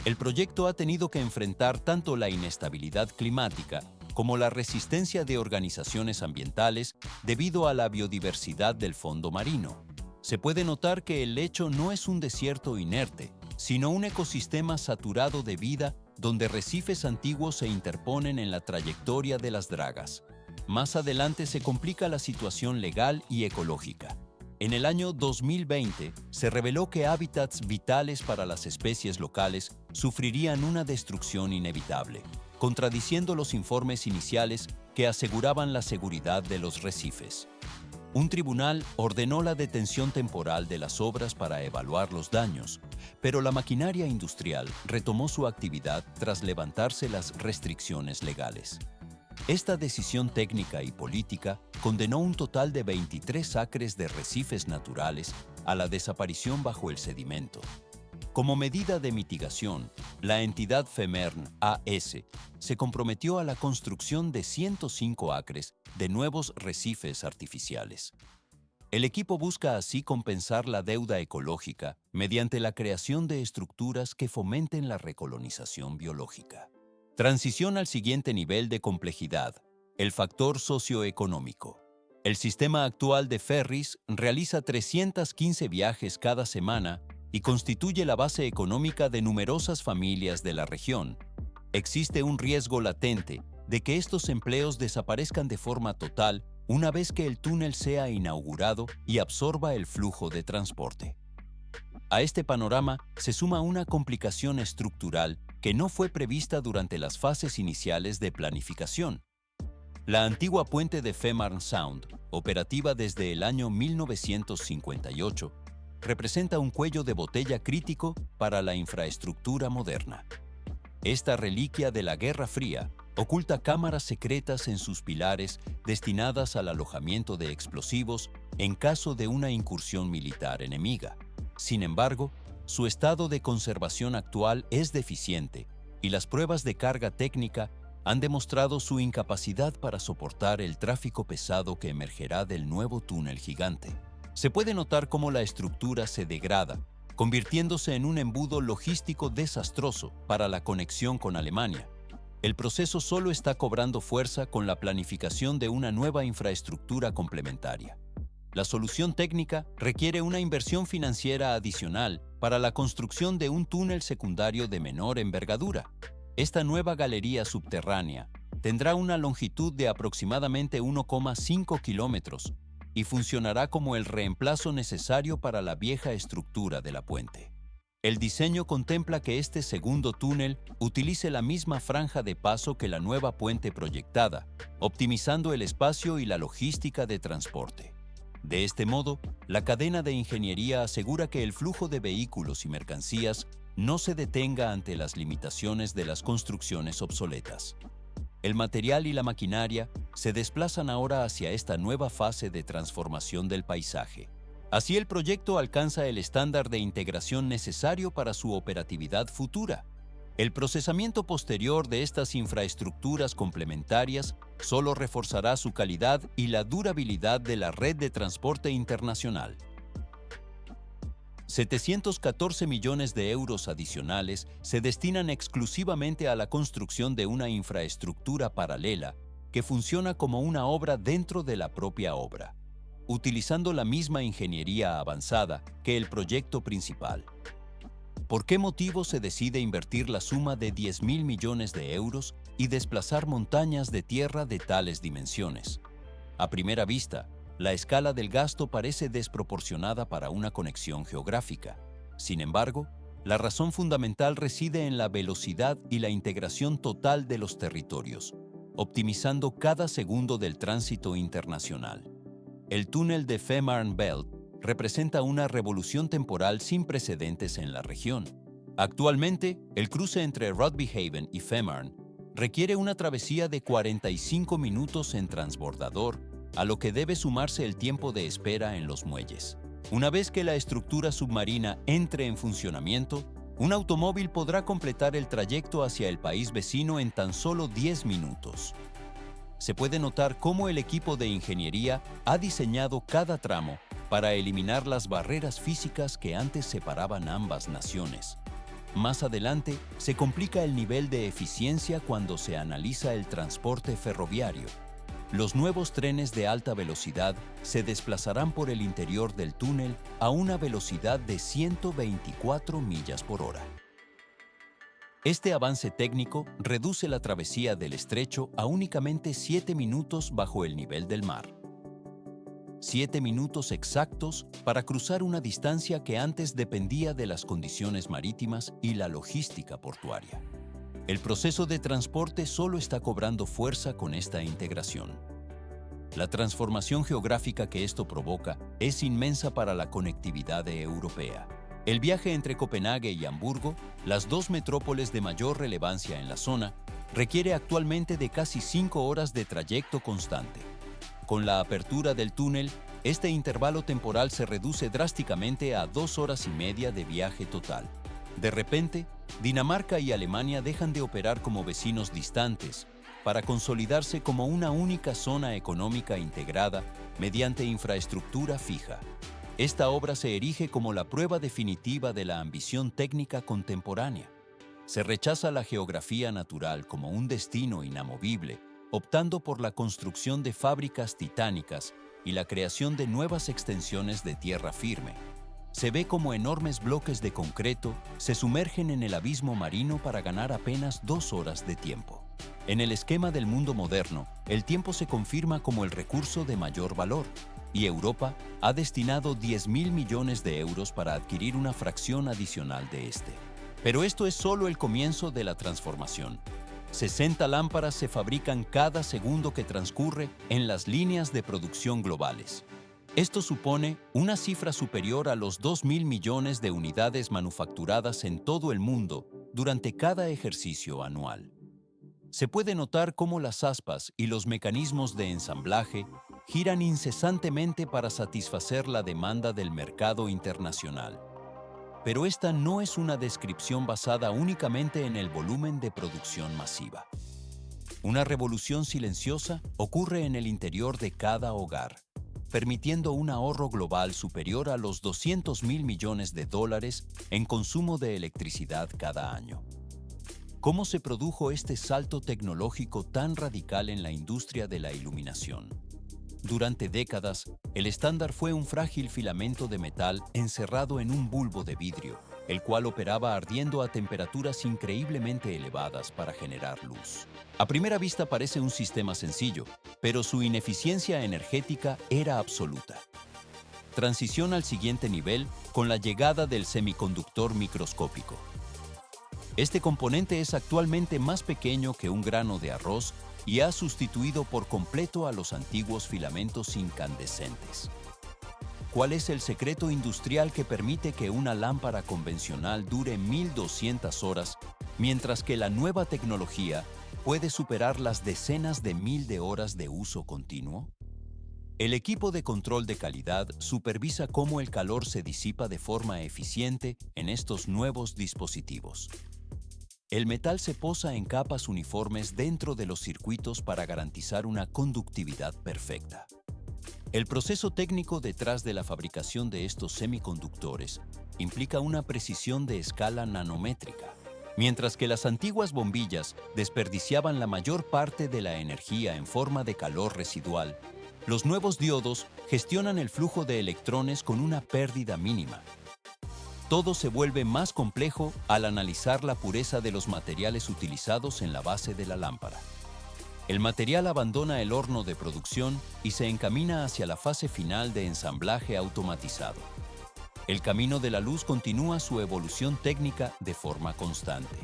Speaker 1: El proyecto ha tenido que enfrentar tanto la inestabilidad climática como la resistencia de organizaciones ambientales debido a la biodiversidad del fondo marino. Se puede notar que el lecho no es un desierto inerte, sino un ecosistema saturado de vida donde recifes antiguos se interponen en la trayectoria de las dragas. Más adelante se complica la situación legal y ecológica. En el año 2020 se reveló que hábitats vitales para las especies locales sufrirían una destrucción inevitable, contradiciendo los informes iniciales que aseguraban la seguridad de los recifes. Un tribunal ordenó la detención temporal de las obras para evaluar los daños, pero la maquinaria industrial retomó su actividad tras levantarse las restricciones legales. Esta decisión técnica y política condenó un total de 23 acres de recifes naturales a la desaparición bajo el sedimento. Como medida de mitigación, la entidad FEMERN AS se comprometió a la construcción de 105 acres de nuevos recifes artificiales. El equipo busca así compensar la deuda ecológica mediante la creación de estructuras que fomenten la recolonización biológica. Transición al siguiente nivel de complejidad, el factor socioeconómico. El sistema actual de ferries realiza 315 viajes cada semana y constituye la base económica de numerosas familias de la región. Existe un riesgo latente de que estos empleos desaparezcan de forma total una vez que el túnel sea inaugurado y absorba el flujo de transporte. A este panorama se suma una complicación estructural que no fue prevista durante las fases iniciales de planificación. La antigua puente de Fehmarn Sound, operativa desde el año 1958, representa un cuello de botella crítico para la infraestructura moderna. Esta reliquia de la Guerra Fría oculta cámaras secretas en sus pilares destinadas al alojamiento de explosivos en caso de una incursión militar enemiga. Sin embargo, su estado de conservación actual es deficiente y las pruebas de carga técnica han demostrado su incapacidad para soportar el tráfico pesado que emergerá del nuevo túnel gigante. Se puede notar cómo la estructura se degrada, convirtiéndose en un embudo logístico desastroso para la conexión con Alemania. El proceso solo está cobrando fuerza con la planificación de una nueva infraestructura complementaria. La solución técnica requiere una inversión financiera adicional para la construcción de un túnel secundario de menor envergadura. Esta nueva galería subterránea tendrá una longitud de aproximadamente 1,5 kilómetros y funcionará como el reemplazo necesario para la vieja estructura de la puente. El diseño contempla que este segundo túnel utilice la misma franja de paso que la nueva puente proyectada, optimizando el espacio y la logística de transporte. De este modo, la cadena de ingeniería asegura que el flujo de vehículos y mercancías no se detenga ante las limitaciones de las construcciones obsoletas. El material y la maquinaria se desplazan ahora hacia esta nueva fase de transformación del paisaje. Así el proyecto alcanza el estándar de integración necesario para su operatividad futura. El procesamiento posterior de estas infraestructuras complementarias solo reforzará su calidad y la durabilidad de la red de transporte internacional. 714 millones de euros adicionales se destinan exclusivamente a la construcción de una infraestructura paralela que funciona como una obra dentro de la propia obra, utilizando la misma ingeniería avanzada que el proyecto principal. ¿Por qué motivo se decide invertir la suma de 10.000 millones de euros y desplazar montañas de tierra de tales dimensiones? A primera vista, la escala del gasto parece desproporcionada para una conexión geográfica. Sin embargo, la razón fundamental reside en la velocidad y la integración total de los territorios, optimizando cada segundo del tránsito internacional. El túnel de Fehmarn Belt representa una revolución temporal sin precedentes en la región. Actualmente, el cruce entre Rugby Haven y Fehmarn requiere una travesía de 45 minutos en transbordador, a lo que debe sumarse el tiempo de espera en los muelles. Una vez que la estructura submarina entre en funcionamiento, un automóvil podrá completar el trayecto hacia el país vecino en tan solo 10 minutos. Se puede notar cómo el equipo de ingeniería ha diseñado cada tramo para eliminar las barreras físicas que antes separaban ambas naciones. Más adelante, se complica el nivel de eficiencia cuando se analiza el transporte ferroviario. Los nuevos trenes de alta velocidad se desplazarán por el interior del túnel a una velocidad de 124 millas por hora. Este avance técnico reduce la travesía del estrecho a únicamente 7 minutos bajo el nivel del mar. 7 minutos exactos para cruzar una distancia que antes dependía de las condiciones marítimas y la logística portuaria. El proceso de transporte solo está cobrando fuerza con esta integración. La transformación geográfica que esto provoca es inmensa para la conectividad europea. El viaje entre Copenhague y Hamburgo, las dos metrópoles de mayor relevancia en la zona, requiere actualmente de casi 5 horas de trayecto constante. Con la apertura del túnel, este intervalo temporal se reduce drásticamente a 2 horas y media de viaje total. De repente, Dinamarca y Alemania dejan de operar como vecinos distantes para consolidarse como una única zona económica integrada mediante infraestructura fija. Esta obra se erige como la prueba definitiva de la ambición técnica contemporánea. Se rechaza la geografía natural como un destino inamovible, optando por la construcción de fábricas titánicas y la creación de nuevas extensiones de tierra firme. Se ve como enormes bloques de concreto se sumergen en el abismo marino para ganar apenas 2 horas de tiempo. En el esquema del mundo moderno, el tiempo se confirma como el recurso de mayor valor, y Europa ha destinado 10.000 millones de euros para adquirir una fracción adicional de este. Pero esto es solo el comienzo de la transformación. 60 lámparas se fabrican cada segundo que transcurre en las líneas de producción globales. Esto supone una cifra superior a los 2.000 millones de unidades manufacturadas en todo el mundo durante cada ejercicio anual. Se puede notar cómo las aspas y los mecanismos de ensamblaje giran incesantemente para satisfacer la demanda del mercado internacional. Pero esta no es una descripción basada únicamente en el volumen de producción masiva. Una revolución silenciosa ocurre en el interior de cada hogar, permitiendo un ahorro global superior a los 200.000 millones de dólares en consumo de electricidad cada año. ¿Cómo se produjo este salto tecnológico tan radical en la industria de la iluminación? Durante décadas, el estándar fue un frágil filamento de metal encerrado en un bulbo de vidrio, el cual operaba ardiendo a temperaturas increíblemente elevadas para generar luz. A primera vista parece un sistema sencillo, pero su ineficiencia energética era absoluta. Transición al siguiente nivel con la llegada del semiconductor microscópico. Este componente es actualmente más pequeño que un grano de arroz y ha sustituido por completo a los antiguos filamentos incandescentes. ¿Cuál es el secreto industrial que permite que una lámpara convencional dure 1.200 horas, mientras que la nueva tecnología puede superar las decenas de mil de horas de uso continuo? El equipo de control de calidad supervisa cómo el calor se disipa de forma eficiente en estos nuevos dispositivos. El metal se posa en capas uniformes dentro de los circuitos para garantizar una conductividad perfecta. El proceso técnico detrás de la fabricación de estos semiconductores implica una precisión de escala nanométrica. Mientras que las antiguas bombillas desperdiciaban la mayor parte de la energía en forma de calor residual, los nuevos diodos gestionan el flujo de electrones con una pérdida mínima. Todo se vuelve más complejo al analizar la pureza de los materiales utilizados en la base de la lámpara. El material abandona el horno de producción y se encamina hacia la fase final de ensamblaje automatizado. El camino de la luz continúa su evolución técnica de forma constante.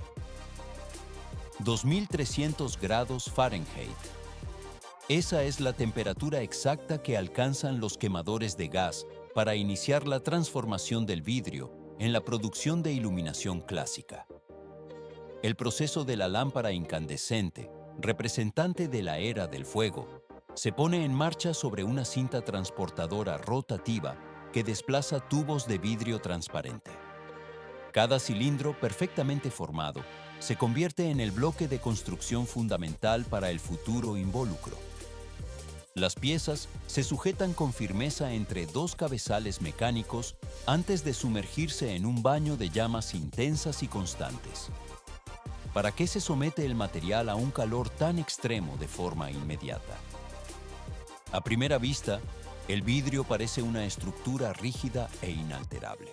Speaker 1: 2.300 grados Fahrenheit. Esa es la temperatura exacta que alcanzan los quemadores de gas para iniciar la transformación del vidrio en la producción de iluminación clásica. El proceso de la lámpara incandescente, representante de la era del fuego, se pone en marcha sobre una cinta transportadora rotativa que desplaza tubos de vidrio transparente. Cada cilindro perfectamente formado se convierte en el bloque de construcción fundamental para el futuro involucro. Las piezas se sujetan con firmeza entre dos cabezales mecánicos antes de sumergirse en un baño de llamas intensas y constantes. ¿Para qué se somete el material a un calor tan extremo de forma inmediata? A primera vista, el vidrio parece una estructura rígida e inalterable.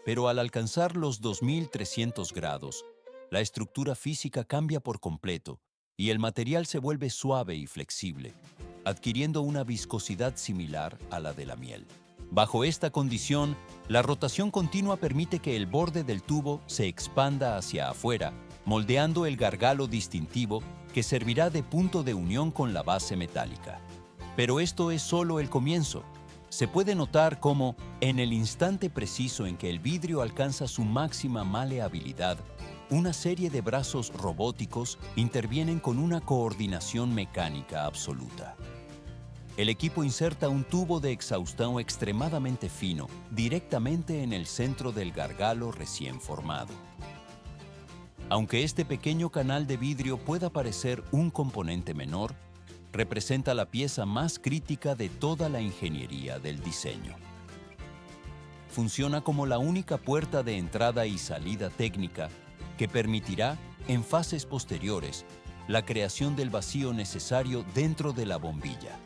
Speaker 1: Pero al alcanzar los 2300 grados, la estructura física cambia por completo y el material se vuelve suave y flexible, adquiriendo una viscosidad similar a la de la miel. Bajo esta condición, la rotación continua permite que el borde del tubo se expanda hacia afuera, moldeando el gargalo distintivo que servirá de punto de unión con la base metálica. Pero esto es solo el comienzo. Se puede notar cómo, en el instante preciso en que el vidrio alcanza su máxima maleabilidad, una serie de brazos robóticos intervienen con una coordinación mecánica absoluta. El equipo inserta un tubo de exhaustón extremadamente fino directamente en el centro del gargalo recién formado. Aunque este pequeño canal de vidrio pueda parecer un componente menor, representa la pieza más crítica de toda la ingeniería del diseño. Funciona como la única puerta de entrada y salida técnica que permitirá, en fases posteriores, la creación del vacío necesario dentro de la bombilla.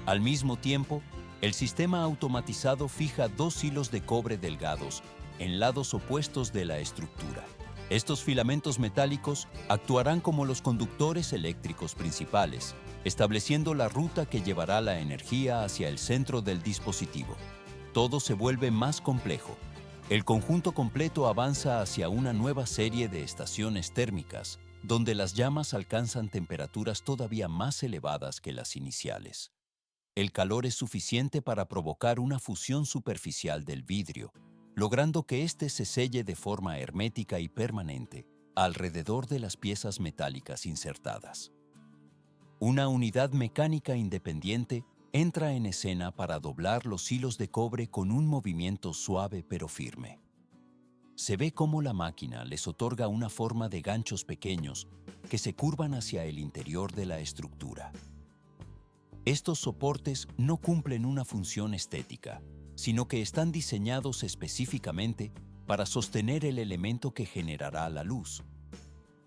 Speaker 1: Al mismo tiempo, el sistema automatizado fija dos hilos de cobre delgados en lados opuestos de la estructura. Estos filamentos metálicos actuarán como los conductores eléctricos principales, estableciendo la ruta que llevará la energía hacia el centro del dispositivo. Todo se vuelve más complejo. El conjunto completo avanza hacia una nueva serie de estaciones térmicas, donde las llamas alcanzan temperaturas todavía más elevadas que las iniciales. El calor es suficiente para provocar una fusión superficial del vidrio, logrando que éste se selle de forma hermética y permanente alrededor de las piezas metálicas insertadas. Una unidad mecánica independiente entra en escena para doblar los hilos de cobre con un movimiento suave pero firme. Se ve cómo la máquina les otorga una forma de ganchos pequeños que se curvan hacia el interior de la estructura. Estos soportes no cumplen una función estética, sino que están diseñados específicamente para sostener el elemento que generará la luz.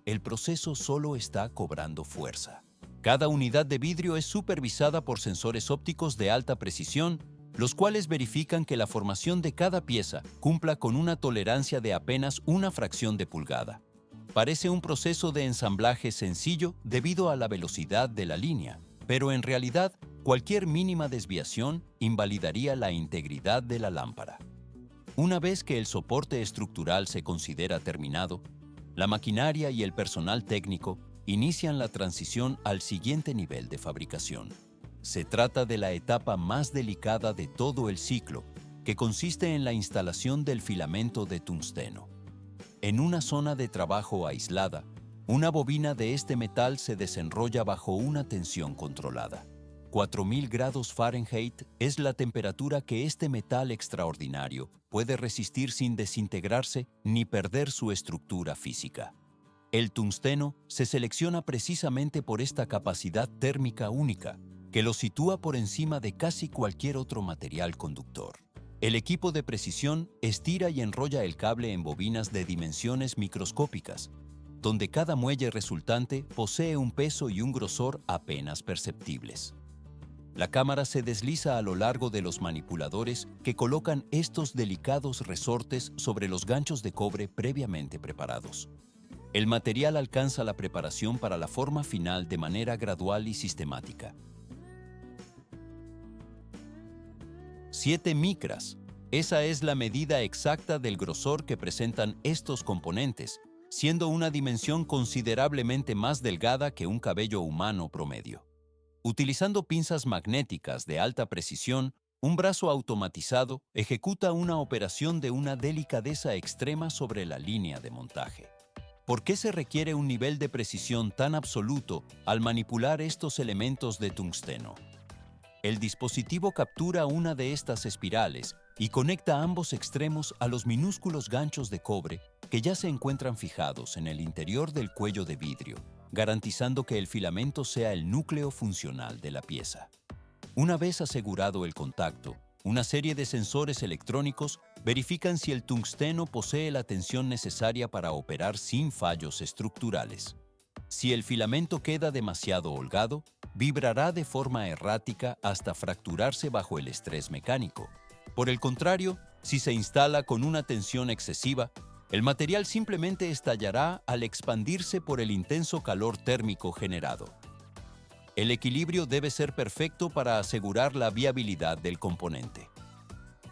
Speaker 1: El proceso solo está cobrando fuerza. Cada unidad de vidrio es supervisada por sensores ópticos de alta precisión, los cuales verifican que la formación de cada pieza cumpla con una tolerancia de apenas una fracción de pulgada. Parece un proceso de ensamblaje sencillo debido a la velocidad de la línea, pero en realidad cualquier mínima desviación invalidaría la integridad de la lámpara. Una vez que el soporte estructural se considera terminado, la maquinaria y el personal técnico inician la transición al siguiente nivel de fabricación. Se trata de la etapa más delicada de todo el ciclo, que consiste en la instalación del filamento de tungsteno. En una zona de trabajo aislada, una bobina de este metal se desenrolla bajo una tensión controlada. 4000 grados Fahrenheit es la temperatura que este metal extraordinario puede resistir sin desintegrarse ni perder su estructura física. El tungsteno se selecciona precisamente por esta capacidad térmica única, que lo sitúa por encima de casi cualquier otro material conductor. El equipo de precisión estira y enrolla el cable en bobinas de dimensiones microscópicas, donde cada muelle resultante posee un peso y un grosor apenas perceptibles. La cámara se desliza a lo largo de los manipuladores que colocan estos delicados resortes sobre los ganchos de cobre previamente preparados. El material alcanza la preparación para la forma final de manera gradual y sistemática. 7 micras. Esa es la medida exacta del grosor que presentan estos componentes, siendo una dimensión considerablemente más delgada que un cabello humano promedio. Utilizando pinzas magnéticas de alta precisión, un brazo automatizado ejecuta una operación de una delicadeza extrema sobre la línea de montaje. ¿Por qué se requiere un nivel de precisión tan absoluto al manipular estos elementos de tungsteno? El dispositivo captura una de estas espirales y conecta ambos extremos a los minúsculos ganchos de cobre que ya se encuentran fijados en el interior del cuello de vidrio, garantizando que el filamento sea el núcleo funcional de la pieza. Una vez asegurado el contacto, una serie de sensores electrónicos verifican si el tungsteno posee la tensión necesaria para operar sin fallos estructurales. Si el filamento queda demasiado holgado, vibrará de forma errática hasta fracturarse bajo el estrés mecánico. Por el contrario, si se instala con una tensión excesiva, el material simplemente estallará al expandirse por el intenso calor térmico generado. El equilibrio debe ser perfecto para asegurar la viabilidad del componente.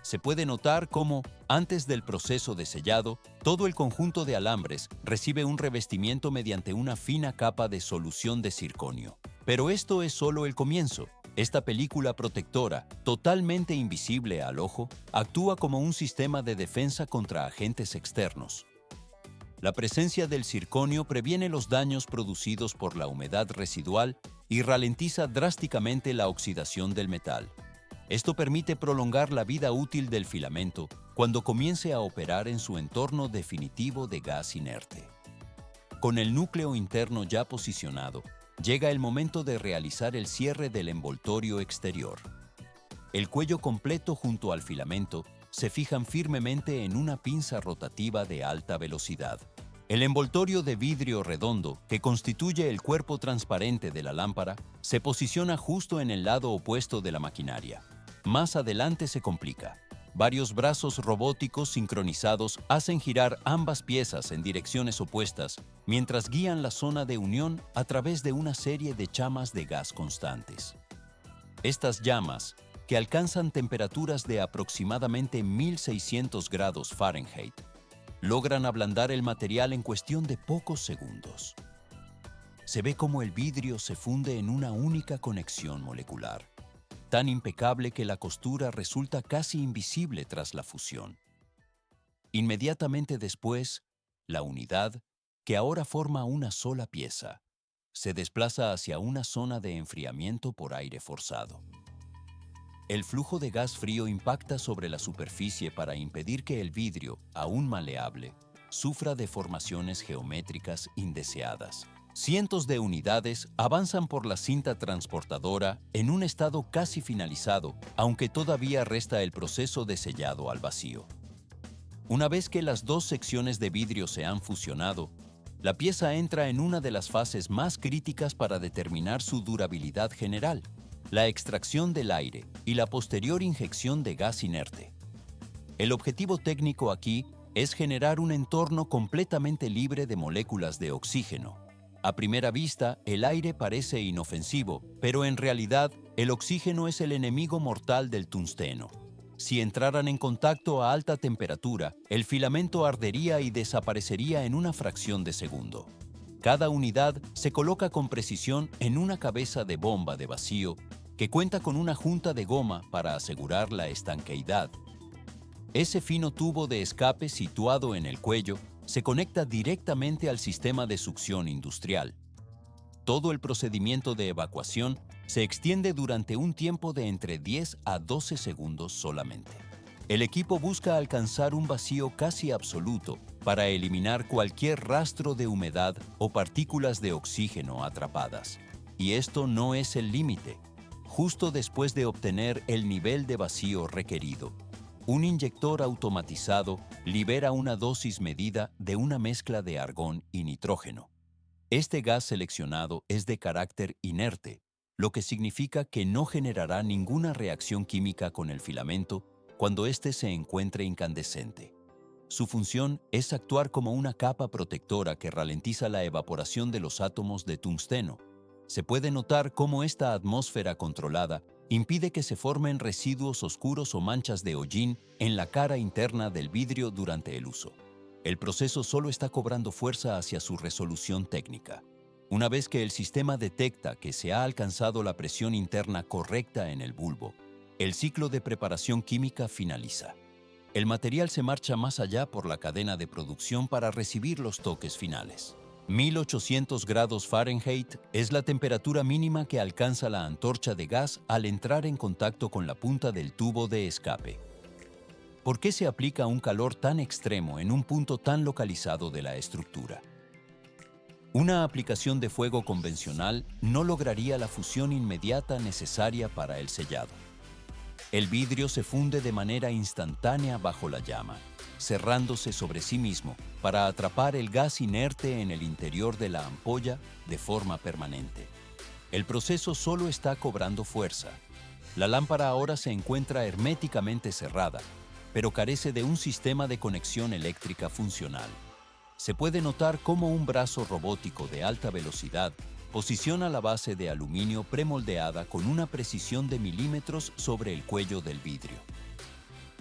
Speaker 1: Se puede notar cómo, antes del proceso de sellado, todo el conjunto de alambres recibe un revestimiento mediante una fina capa de solución de circonio. Pero esto es solo el comienzo. Esta película protectora, totalmente invisible al ojo, actúa como un sistema de defensa contra agentes externos. La presencia del circonio previene los daños producidos por la humedad residual y ralentiza drásticamente la oxidación del metal. Esto permite prolongar la vida útil del filamento cuando comience a operar en su entorno definitivo de gas inerte. Con el núcleo interno ya posicionado, llega el momento de realizar el cierre del envoltorio exterior. El cuello completo junto al filamento se fijan firmemente en una pinza rotativa de alta velocidad. El envoltorio de vidrio redondo, que constituye el cuerpo transparente de la lámpara, se posiciona justo en el lado opuesto de la maquinaria. Más adelante se complica. Varios brazos robóticos sincronizados hacen girar ambas piezas en direcciones opuestas mientras guían la zona de unión a través de una serie de chamas de gas constantes. Estas llamas, que alcanzan temperaturas de aproximadamente 1600 grados Fahrenheit, logran ablandar el material en cuestión de pocos segundos. Se ve cómo el vidrio se funde en una única conexión molecular, tan impecable que la costura resulta casi invisible tras la fusión. Inmediatamente después, la unidad, que ahora forma una sola pieza, se desplaza hacia una zona de enfriamiento por aire forzado. El flujo de gas frío impacta sobre la superficie para impedir que el vidrio, aún maleable, sufra deformaciones geométricas indeseadas. Cientos de unidades avanzan por la cinta transportadora en un estado casi finalizado, aunque todavía resta el proceso de sellado al vacío. Una vez que las dos secciones de vidrio se han fusionado, la pieza entra en una de las fases más críticas para determinar su durabilidad general: la extracción del aire y la posterior inyección de gas inerte. El objetivo técnico aquí es generar un entorno completamente libre de moléculas de oxígeno. A primera vista, el aire parece inofensivo, pero en realidad, el oxígeno es el enemigo mortal del tungsteno. Si entraran en contacto a alta temperatura, el filamento ardería y desaparecería en una fracción de segundo. Cada unidad se coloca con precisión en una cabeza de bomba de vacío que cuenta con una junta de goma para asegurar la estanqueidad. Ese fino tubo de escape situado en el cuello se conecta directamente al sistema de succión industrial. Todo el procedimiento de evacuación se extiende durante un tiempo de entre 10 a 12 segundos solamente. El equipo busca alcanzar un vacío casi absoluto para eliminar cualquier rastro de humedad o partículas de oxígeno atrapadas. Y esto no es el límite. Justo después de obtener el nivel de vacío requerido, un inyector automatizado libera una dosis medida de una mezcla de argón y nitrógeno. Este gas seleccionado es de carácter inerte, lo que significa que no generará ninguna reacción química con el filamento cuando éste se encuentre incandescente. Su función es actuar como una capa protectora que ralentiza la evaporación de los átomos de tungsteno. Se puede notar cómo esta atmósfera controlada impide que se formen residuos oscuros o manchas de hollín en la cara interna del vidrio durante el uso. El proceso solo está cobrando fuerza hacia su resolución técnica. Una vez que el sistema detecta que se ha alcanzado la presión interna correcta en el bulbo, el ciclo de preparación química finaliza. El material se marcha más allá por la cadena de producción para recibir los toques finales. 1800 grados Fahrenheit es la temperatura mínima que alcanza la antorcha de gas al entrar en contacto con la punta del tubo de escape. ¿Por qué se aplica un calor tan extremo en un punto tan localizado de la estructura? Una aplicación de fuego convencional no lograría la fusión inmediata necesaria para el sellado. El vidrio se funde de manera instantánea bajo la llama, cerrándose sobre sí mismo para atrapar el gas inerte en el interior de la ampolla de forma permanente. El proceso solo está cobrando fuerza. La lámpara ahora se encuentra herméticamente cerrada, pero carece de un sistema de conexión eléctrica funcional. Se puede notar cómo un brazo robótico de alta velocidad posiciona la base de aluminio premoldeada con una precisión de milímetros sobre el cuello del vidrio.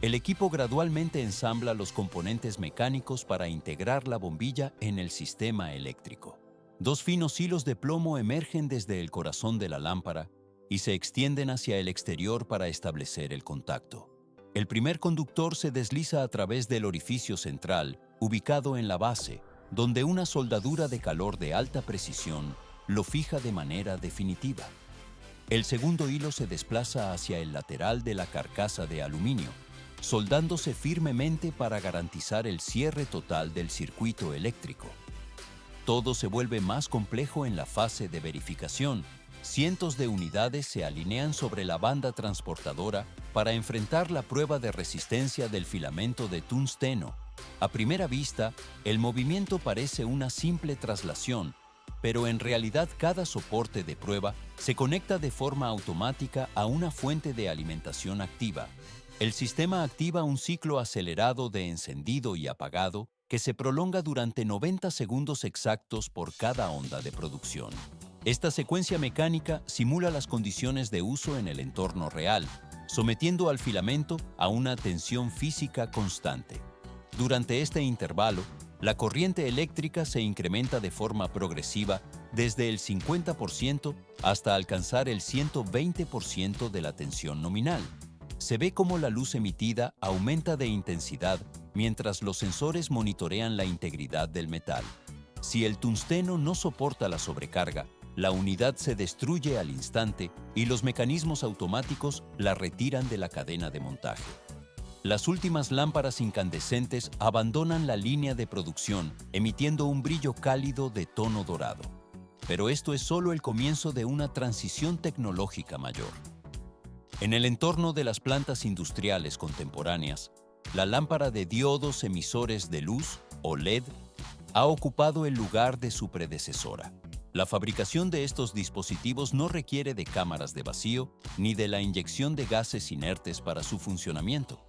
Speaker 1: El equipo gradualmente ensambla los componentes mecánicos para integrar la bombilla en el sistema eléctrico. Dos finos hilos de plomo emergen desde el corazón de la lámpara y se extienden hacia el exterior para establecer el contacto. El primer conductor se desliza a través del orificio central, ubicado en la base, donde una soldadura de calor de alta precisión lo fija de manera definitiva. El segundo hilo se desplaza hacia el lateral de la carcasa de aluminio, soldándose firmemente para garantizar el cierre total del circuito eléctrico. Todo se vuelve más complejo en la fase de verificación. Cientos de unidades se alinean sobre la banda transportadora para enfrentar la prueba de resistencia del filamento de tungsteno. A primera vista, el movimiento parece una simple traslación, pero en realidad cada soporte de prueba se conecta de forma automática a una fuente de alimentación activa. El sistema activa un ciclo acelerado de encendido y apagado que se prolonga durante 90 segundos exactos por cada onda de producción. Esta secuencia mecánica simula las condiciones de uso en el entorno real, sometiendo al filamento a una tensión física constante. Durante este intervalo, la corriente eléctrica se incrementa de forma progresiva desde el 50% hasta alcanzar el 120% de la tensión nominal. Se ve cómo la luz emitida aumenta de intensidad mientras los sensores monitorean la integridad del metal. Si el tungsteno no soporta la sobrecarga, la unidad se destruye al instante y los mecanismos automáticos la retiran de la cadena de montaje. Las últimas lámparas incandescentes abandonan la línea de producción, emitiendo un brillo cálido de tono dorado. Pero esto es solo el comienzo de una transición tecnológica mayor. En el entorno de las plantas industriales contemporáneas, la lámpara de diodos emisores de luz, o LED, ha ocupado el lugar de su predecesora. La fabricación de estos dispositivos no requiere de cámaras de vacío ni de la inyección de gases inertes para su funcionamiento.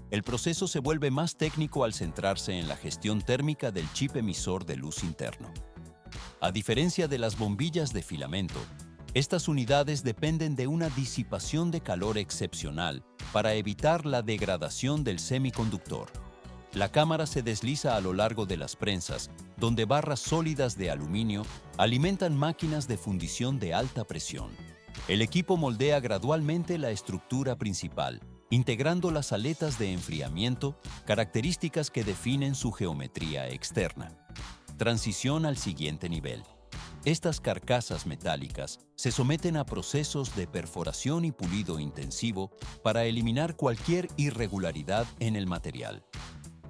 Speaker 1: El proceso se vuelve más técnico al centrarse en la gestión térmica del chip emisor de luz interno. A diferencia de las bombillas de filamento, estas unidades dependen de una disipación de calor excepcional para evitar la degradación del semiconductor. La cámara se desliza a lo largo de las prensas, donde barras sólidas de aluminio alimentan máquinas de fundición de alta presión. El equipo moldea gradualmente la estructura principal, integrando las aletas de enfriamiento, características que definen su geometría externa. Transición al siguiente nivel. Estas carcasas metálicas se someten a procesos de perforación y pulido intensivo para eliminar cualquier irregularidad en el material.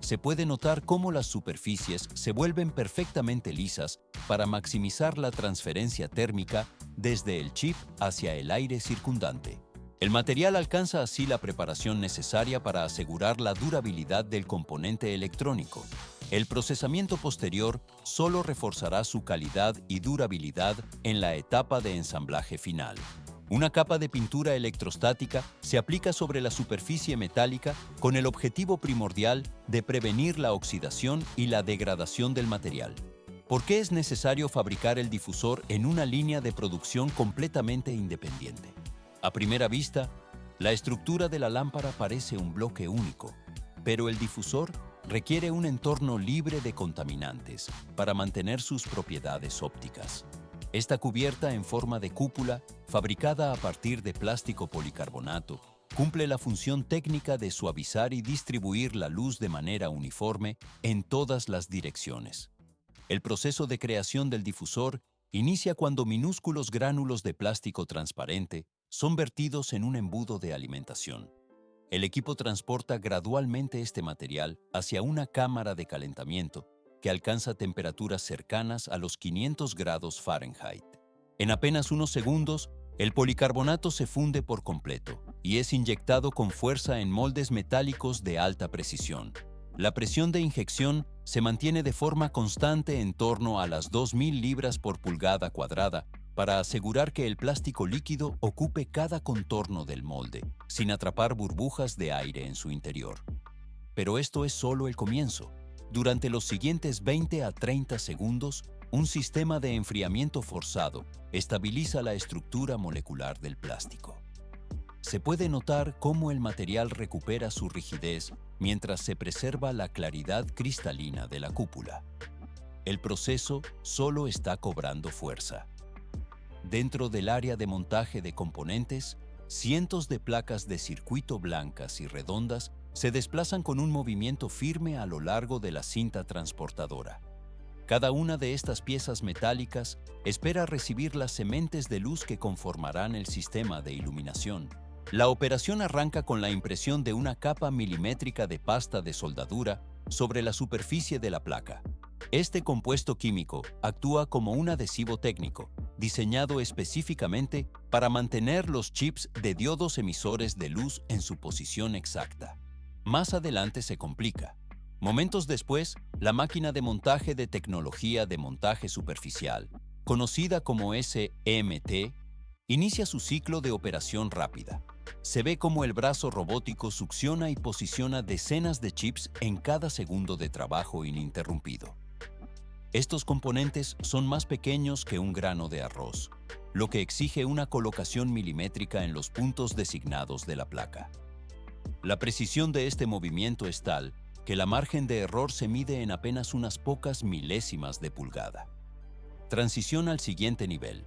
Speaker 1: Se puede notar cómo las superficies se vuelven perfectamente lisas para maximizar la transferencia térmica desde el chip hacia el aire circundante. El material alcanza así la preparación necesaria para asegurar la durabilidad del componente electrónico. El procesamiento posterior solo reforzará su calidad y durabilidad en la etapa de ensamblaje final. Una capa de pintura electrostática se aplica sobre la superficie metálica con el objetivo primordial de prevenir la oxidación y la degradación del material. ¿Por qué es necesario fabricar el difusor en una línea de producción completamente independiente? A primera vista, la estructura de la lámpara parece un bloque único, pero el difusor requiere un entorno libre de contaminantes para mantener sus propiedades ópticas. Esta cubierta en forma de cúpula, fabricada a partir de plástico policarbonato, cumple la función técnica de suavizar y distribuir la luz de manera uniforme en todas las direcciones. El proceso de creación del difusor inicia cuando minúsculos gránulos de plástico transparente son vertidos en un embudo de alimentación. El equipo transporta gradualmente este material hacia una cámara de calentamiento, que alcanza temperaturas cercanas a los 500 grados Fahrenheit. En apenas unos segundos, el policarbonato se funde por completo y es inyectado con fuerza en moldes metálicos de alta precisión. La presión de inyección se mantiene de forma constante en torno a las 2.000 libras por pulgada cuadrada para asegurar que el plástico líquido ocupe cada contorno del molde, sin atrapar burbujas de aire en su interior. Pero esto es solo el comienzo. Durante los siguientes 20 a 30 segundos, un sistema de enfriamiento forzado estabiliza la estructura molecular del plástico. Se puede notar cómo el material recupera su rigidez mientras se preserva la claridad cristalina de la cúpula. El proceso solo está cobrando fuerza. Dentro del área de montaje de componentes, cientos de placas de circuito blancas y redondas se desplazan con un movimiento firme a lo largo de la cinta transportadora. Cada una de estas piezas metálicas espera recibir las sementes de luz que conformarán el sistema de iluminación. La operación arranca con la impresión de una capa milimétrica de pasta de soldadura sobre la superficie de la placa. Este compuesto químico actúa como un adhesivo técnico, diseñado específicamente para mantener los chips de diodos emisores de luz en su posición exacta. Más adelante se complica. Momentos después, la máquina de montaje de tecnología de montaje superficial, conocida como SMT, inicia su ciclo de operación rápida. Se ve cómo el brazo robótico succiona y posiciona decenas de chips en cada segundo de trabajo ininterrumpido. Estos componentes son más pequeños que un grano de arroz, lo que exige una colocación milimétrica en los puntos designados de la placa. La precisión de este movimiento es tal que la margen de error se mide en apenas unas pocas milésimas de pulgada. Transición al siguiente nivel.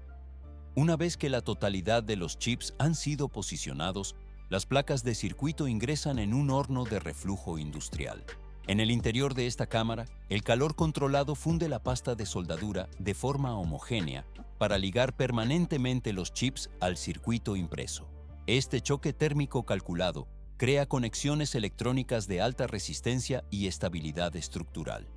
Speaker 1: Una vez que la totalidad de los chips han sido posicionados, las placas de circuito ingresan en un horno de reflujo industrial. En el interior de esta cámara, el calor controlado funde la pasta de soldadura de forma homogénea para ligar permanentemente los chips al circuito impreso. Este choque térmico calculado crea conexiones electrónicas de alta resistencia y estabilidad estructural.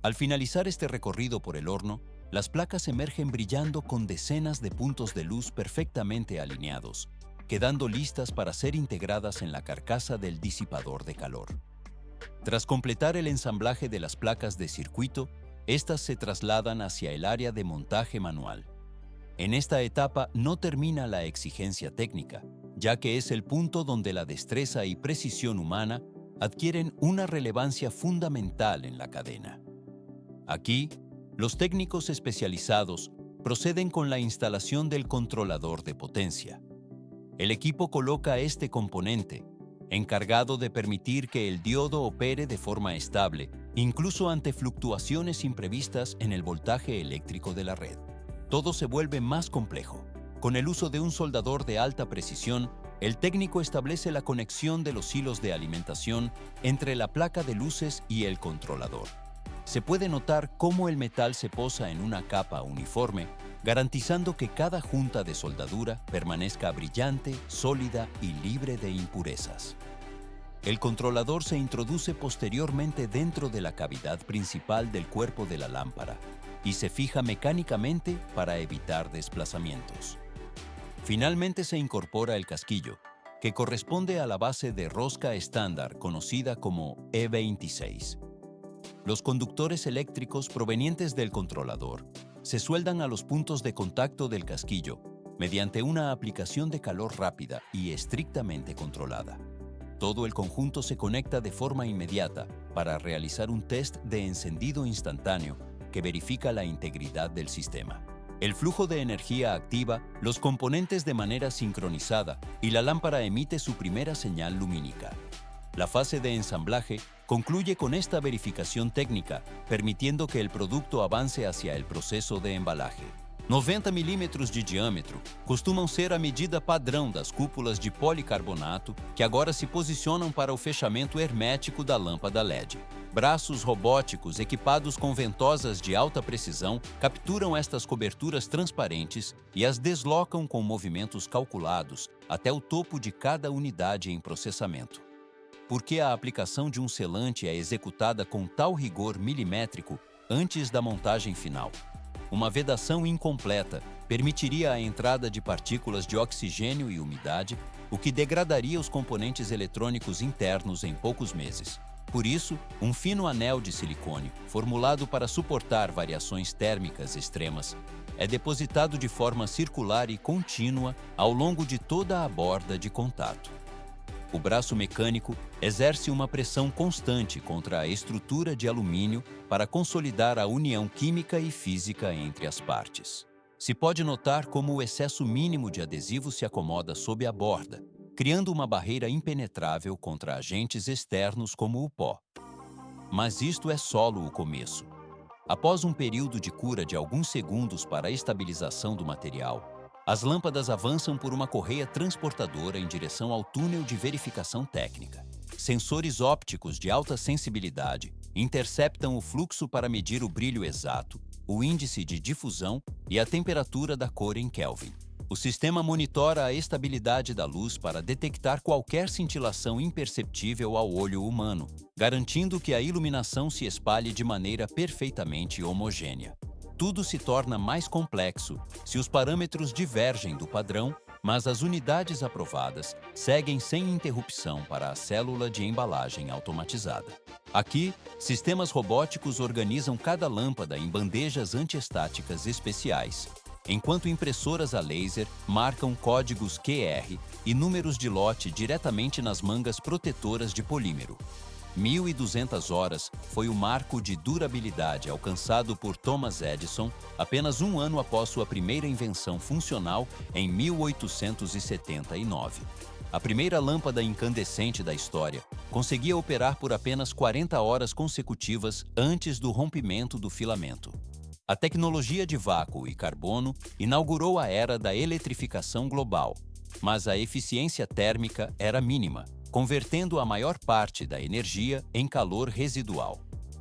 Speaker 1: Al finalizar este recorrido por el horno, las placas emergen brillando con decenas de puntos de luz perfectamente alineados, quedando listas para ser integradas en la carcasa del disipador de calor. Tras completar el ensamblaje de las placas de circuito, estas se trasladan hacia el área de montaje manual. En esta etapa no termina la exigencia técnica, ya que es el punto donde la destreza y precisión humana adquieren una relevancia fundamental en la cadena. Aquí, los técnicos especializados proceden con la instalación del controlador de potencia. El equipo coloca este componente, encargado de permitir que el diodo opere de forma estable, incluso ante fluctuaciones imprevistas en el voltaje eléctrico de la red. Todo se vuelve más complejo. Con el uso de un soldador de alta precisión, el técnico establece la conexión de los hilos de alimentación entre la placa de luces y el controlador. Se puede notar cómo el metal se posa en una capa uniforme, garantizando que cada junta de soldadura permanezca brillante, sólida y libre de impurezas. El controlador se introduce posteriormente dentro de la cavidad principal del cuerpo de la lámpara y se fija mecánicamente para evitar desplazamientos. Finalmente se incorpora el casquillo, que corresponde a la base de rosca estándar conocida como E26. Los conductores eléctricos provenientes del controlador se sueldan a los puntos de contacto del casquillo mediante una aplicación de calor rápida y estrictamente controlada. Todo el conjunto se conecta de forma inmediata para realizar un test de encendido instantáneo que verifica la integridad del sistema. El flujo de energía activa los componentes de manera sincronizada y la lámpara emite su primera señal lumínica. La fase de ensamblaje concluye con esta verificación técnica, permitiendo que el producto avance hacia el proceso de embalaje. 90 milímetros de diâmetro costumam ser a medida padrão das cúpulas de policarbonato que agora se posicionam para o fechamento hermético da lâmpada LED. Braços robóticos equipados com ventosas de alta precisão capturam estas coberturas transparentes e as deslocam com movimentos calculados até o topo de cada unidade em processamento. Por que a aplicação de um selante é executada com tal rigor milimétrico antes da montagem final? Uma vedação incompleta permitiria a entrada de partículas de oxigênio e umidade, o que degradaria os componentes eletrônicos internos em poucos meses. Por isso, um fino anel de silicone, formulado para suportar variações térmicas extremas, é depositado de forma circular e contínua ao longo de toda a borda de contato. O braço mecânico exerce uma pressão constante contra a estrutura de alumínio para consolidar a união química e física entre as partes. Se pode notar como o excesso mínimo de adesivo se acomoda sob a borda, criando uma barreira impenetrável contra agentes externos como o pó. Mas isto é só o começo. Após um período de cura de alguns segundos para a estabilização do material, as lâmpadas avançam por uma correia transportadora em direção ao túnel de verificação técnica. Sensores ópticos de alta sensibilidade interceptam o fluxo para medir o brilho exato, o índice de difusão e a temperatura da cor em Kelvin. O sistema monitora a estabilidade da luz para detectar qualquer cintilação imperceptível ao olho humano, garantindo que a iluminação se espalhe de maneira perfeitamente homogênea. Tudo se torna mais complexo se os parâmetros divergem do padrão, mas as unidades aprovadas seguem sem interrupção para a célula de embalagem automatizada. Aqui, sistemas robóticos organizam cada lâmpada em bandejas antiestáticas especiais, enquanto impressoras a laser marcam códigos QR e números de lote diretamente nas mangas protetoras de polímero. 1.200 horas foi o marco de durabilidade alcançado por Thomas Edison apenas um ano após sua primeira invenção funcional em 1879. A primeira lâmpada incandescente da história conseguia operar por apenas 40 horas consecutivas antes do rompimento do filamento. A tecnologia de vácuo e carbono inaugurou a era da eletrificação global, mas a eficiência térmica era mínima, convertendo a maior parte da energia em calor residual.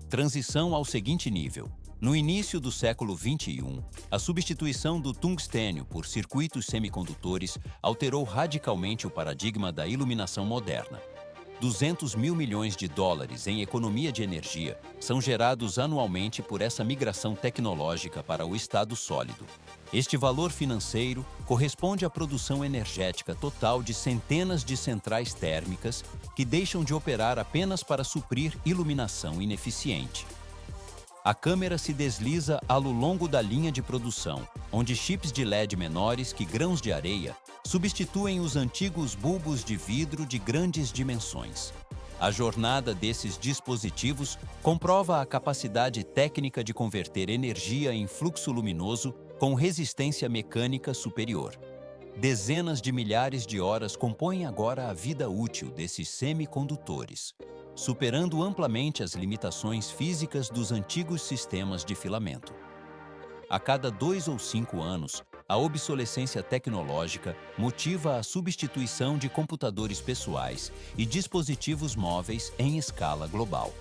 Speaker 1: Transição ao seguinte nível. No início do século XXI, a substituição do tungstênio por circuitos semicondutores alterou radicalmente o paradigma da iluminação moderna. 200 mil milhões de dólares em economia de energia são gerados anualmente por essa migração tecnológica para o estado sólido. Este valor financeiro corresponde à produção energética total de centenas de centrais térmicas que deixam de operar apenas para suprir iluminação ineficiente. A câmera se desliza ao longo da linha de produção, onde chips de LED menores que grãos de areia substituem os antigos bulbos de vidro de grandes dimensões. A jornada desses dispositivos comprova a capacidade técnica de converter energia em fluxo luminoso com resistência mecânica superior. Dezenas de milhares de horas compõem agora a vida útil desses semicondutores, superando amplamente as limitações físicas dos antigos sistemas de filamento. A cada 2 ou 5 anos, a obsolescência tecnológica motiva a substituição de computadores pessoais e dispositivos móveis em escala global.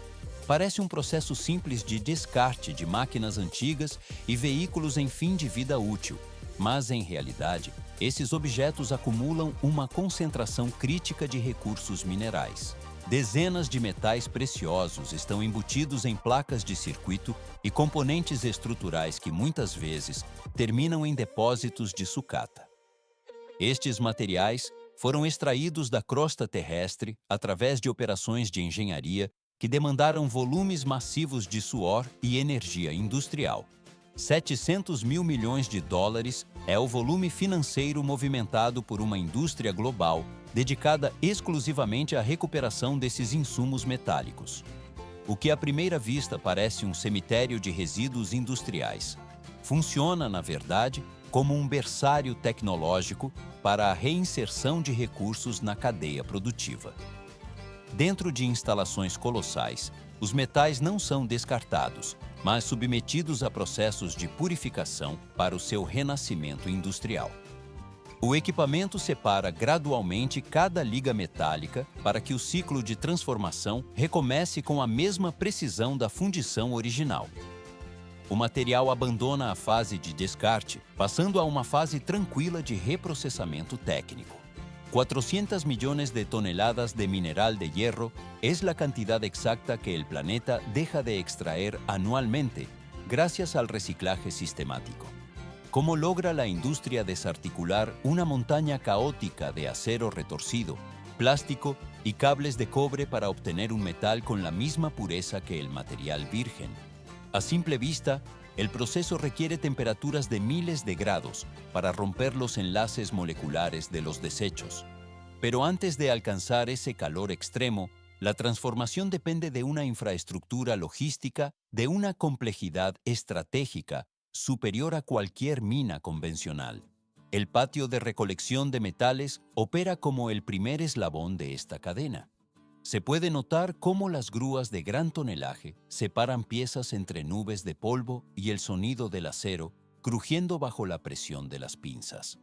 Speaker 1: Parece um processo simples de descarte de máquinas antigas e veículos em fim de vida útil, mas, em realidade, esses objetos acumulam uma concentração crítica de recursos minerais. Dezenas de metais preciosos estão embutidos em placas de circuito e componentes estruturais que, muitas vezes, terminam em depósitos de sucata. Estes materiais foram extraídos da crosta terrestre através de operações de engenharia que demandaram volumes massivos de suor e energia industrial. 700 mil milhões de dólares é o volume financeiro movimentado por uma indústria global dedicada exclusivamente à recuperação desses insumos metálicos. O que à primeira vista parece um cemitério de resíduos industriais, funciona, na verdade, como um berçário tecnológico para a reinserção de recursos na cadeia produtiva. Dentro de instalações colossais, os metais não são descartados, mas submetidos a processos de purificação para o seu renascimento industrial. O equipamento separa gradualmente cada liga metálica para que o ciclo de transformação recomece com a mesma precisão da fundição original. O material abandona a fase de descarte, passando a uma fase tranquila de reprocessamento técnico. 400 millones de toneladas de mineral de hierro es la cantidad exacta que el planeta deja de extraer anualmente gracias al reciclaje sistemático. ¿Cómo logra la industria desarticular una montaña caótica de acero retorcido, plástico y cables de cobre para obtener un metal con la misma pureza que el material virgen? A simple vista, el proceso requiere temperaturas de miles de grados para romper los enlaces moleculares de los desechos. Pero antes de alcanzar ese calor extremo, la transformación depende de una infraestructura logística de una complejidad estratégica superior a cualquier mina convencional. El patio de recolección de metales opera como el primer eslabón de esta cadena. Se puede notar cómo las grúas de gran tonelaje separan piezas entre nubes de polvo y el sonido del acero crujiendo bajo la presión de las pinzas.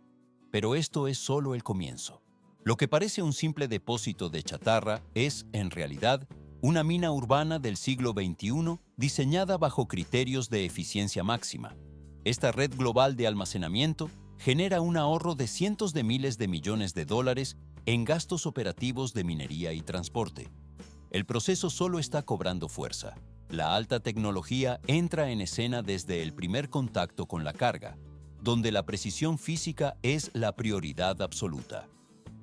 Speaker 1: Pero esto es solo el comienzo. Lo que parece un simple depósito de chatarra es, en realidad, una mina urbana del siglo XXI diseñada bajo criterios de eficiencia máxima. Esta red global de almacenamiento genera un ahorro de cientos de miles de millones de dólares en gastos operativos de minería y transporte. El proceso solo está cobrando fuerza. La alta tecnología entra en escena desde el primer contacto con la carga, donde la precisión física es la prioridad absoluta.